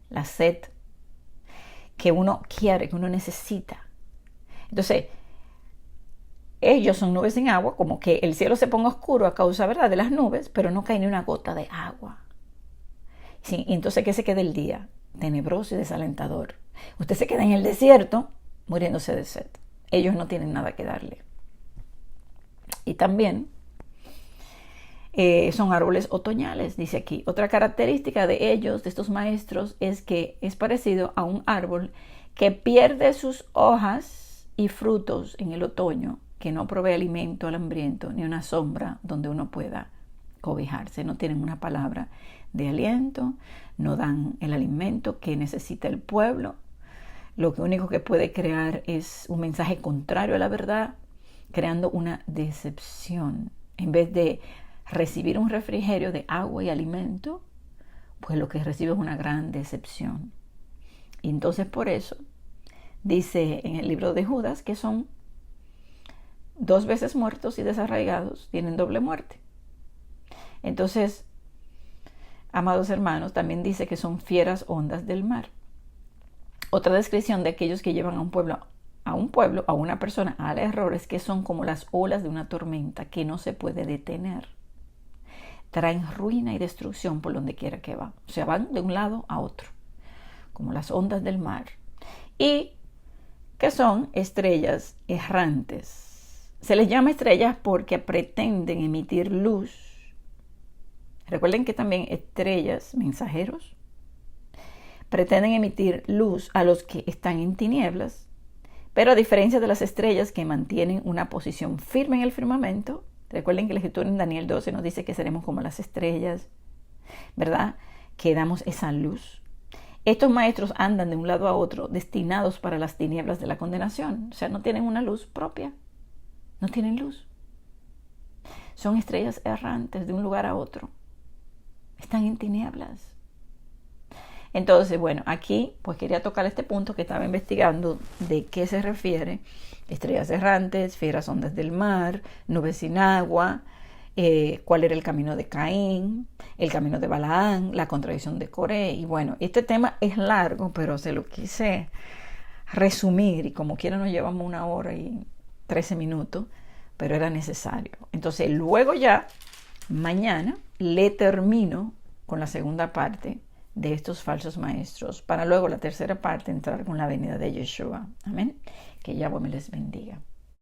la sed que uno quiere, que uno necesita. Entonces, ellos son nubes sin agua, como que el cielo se ponga oscuro a causa, ¿verdad?, de las nubes, pero no cae ni una gota de agua. Sí, y entonces, ¿qué se queda el día? Tenebroso y desalentador. Usted se queda en el desierto muriéndose de sed. Ellos no tienen nada que darle. Y también son árboles otoñales, dice aquí. Otra característica de ellos, de estos maestros, es que es parecido a un árbol que pierde sus hojas y frutos en el otoño, que no provee alimento al hambriento, ni una sombra donde uno pueda cobijarse. No tienen una palabra de aliento, no dan el alimento que necesita el pueblo. Lo único que puede crear es un mensaje contrario a la verdad, creando una decepción. En vez de recibir un refrigerio de agua y alimento, pues lo que recibe es una gran decepción. Y entonces por eso dice en el libro de Judas que son 2 veces muertos y desarraigados, tienen doble muerte. Entonces, amados hermanos, también dice que son fieras ondas del mar. Otra descripción de aquellos que llevan a un pueblo, a una persona al error, es que son como las olas de una tormenta que no se puede detener. Traen ruina y destrucción por donde quiera que van. O sea, van de un lado a otro, como las ondas del mar. Y que son estrellas errantes. Se les llama estrellas porque pretenden emitir luz. Recuerden que también estrellas, mensajeros, pretenden emitir luz a los que están en tinieblas, pero a diferencia de las estrellas que mantienen una posición firme en el firmamento, recuerden que la Escritura en Daniel 12 nos dice que seremos como las estrellas, ¿verdad?, que damos esa luz. Estos maestros andan de un lado a otro destinados para las tinieblas de la condenación. O sea, no tienen una luz propia, no tienen luz. Son estrellas errantes de un lugar a otro. Están en tinieblas. Entonces, bueno, aquí pues quería tocar este punto que estaba investigando de qué se refiere. Estrellas errantes, fieras ondas del mar, nubes sin agua, cuál era el camino de Caín, el camino de Balaán, la contradicción de Coré. Y bueno, este tema es largo, pero se lo quise resumir y como quiera nos llevamos 1 hora y 13 minutos, pero era necesario. Entonces, luego ya, mañana, le termino con la segunda parte de estos falsos maestros, para luego la tercera parte entrar con la venida de Yeshua. Amén. Que Yahweh me les bendiga.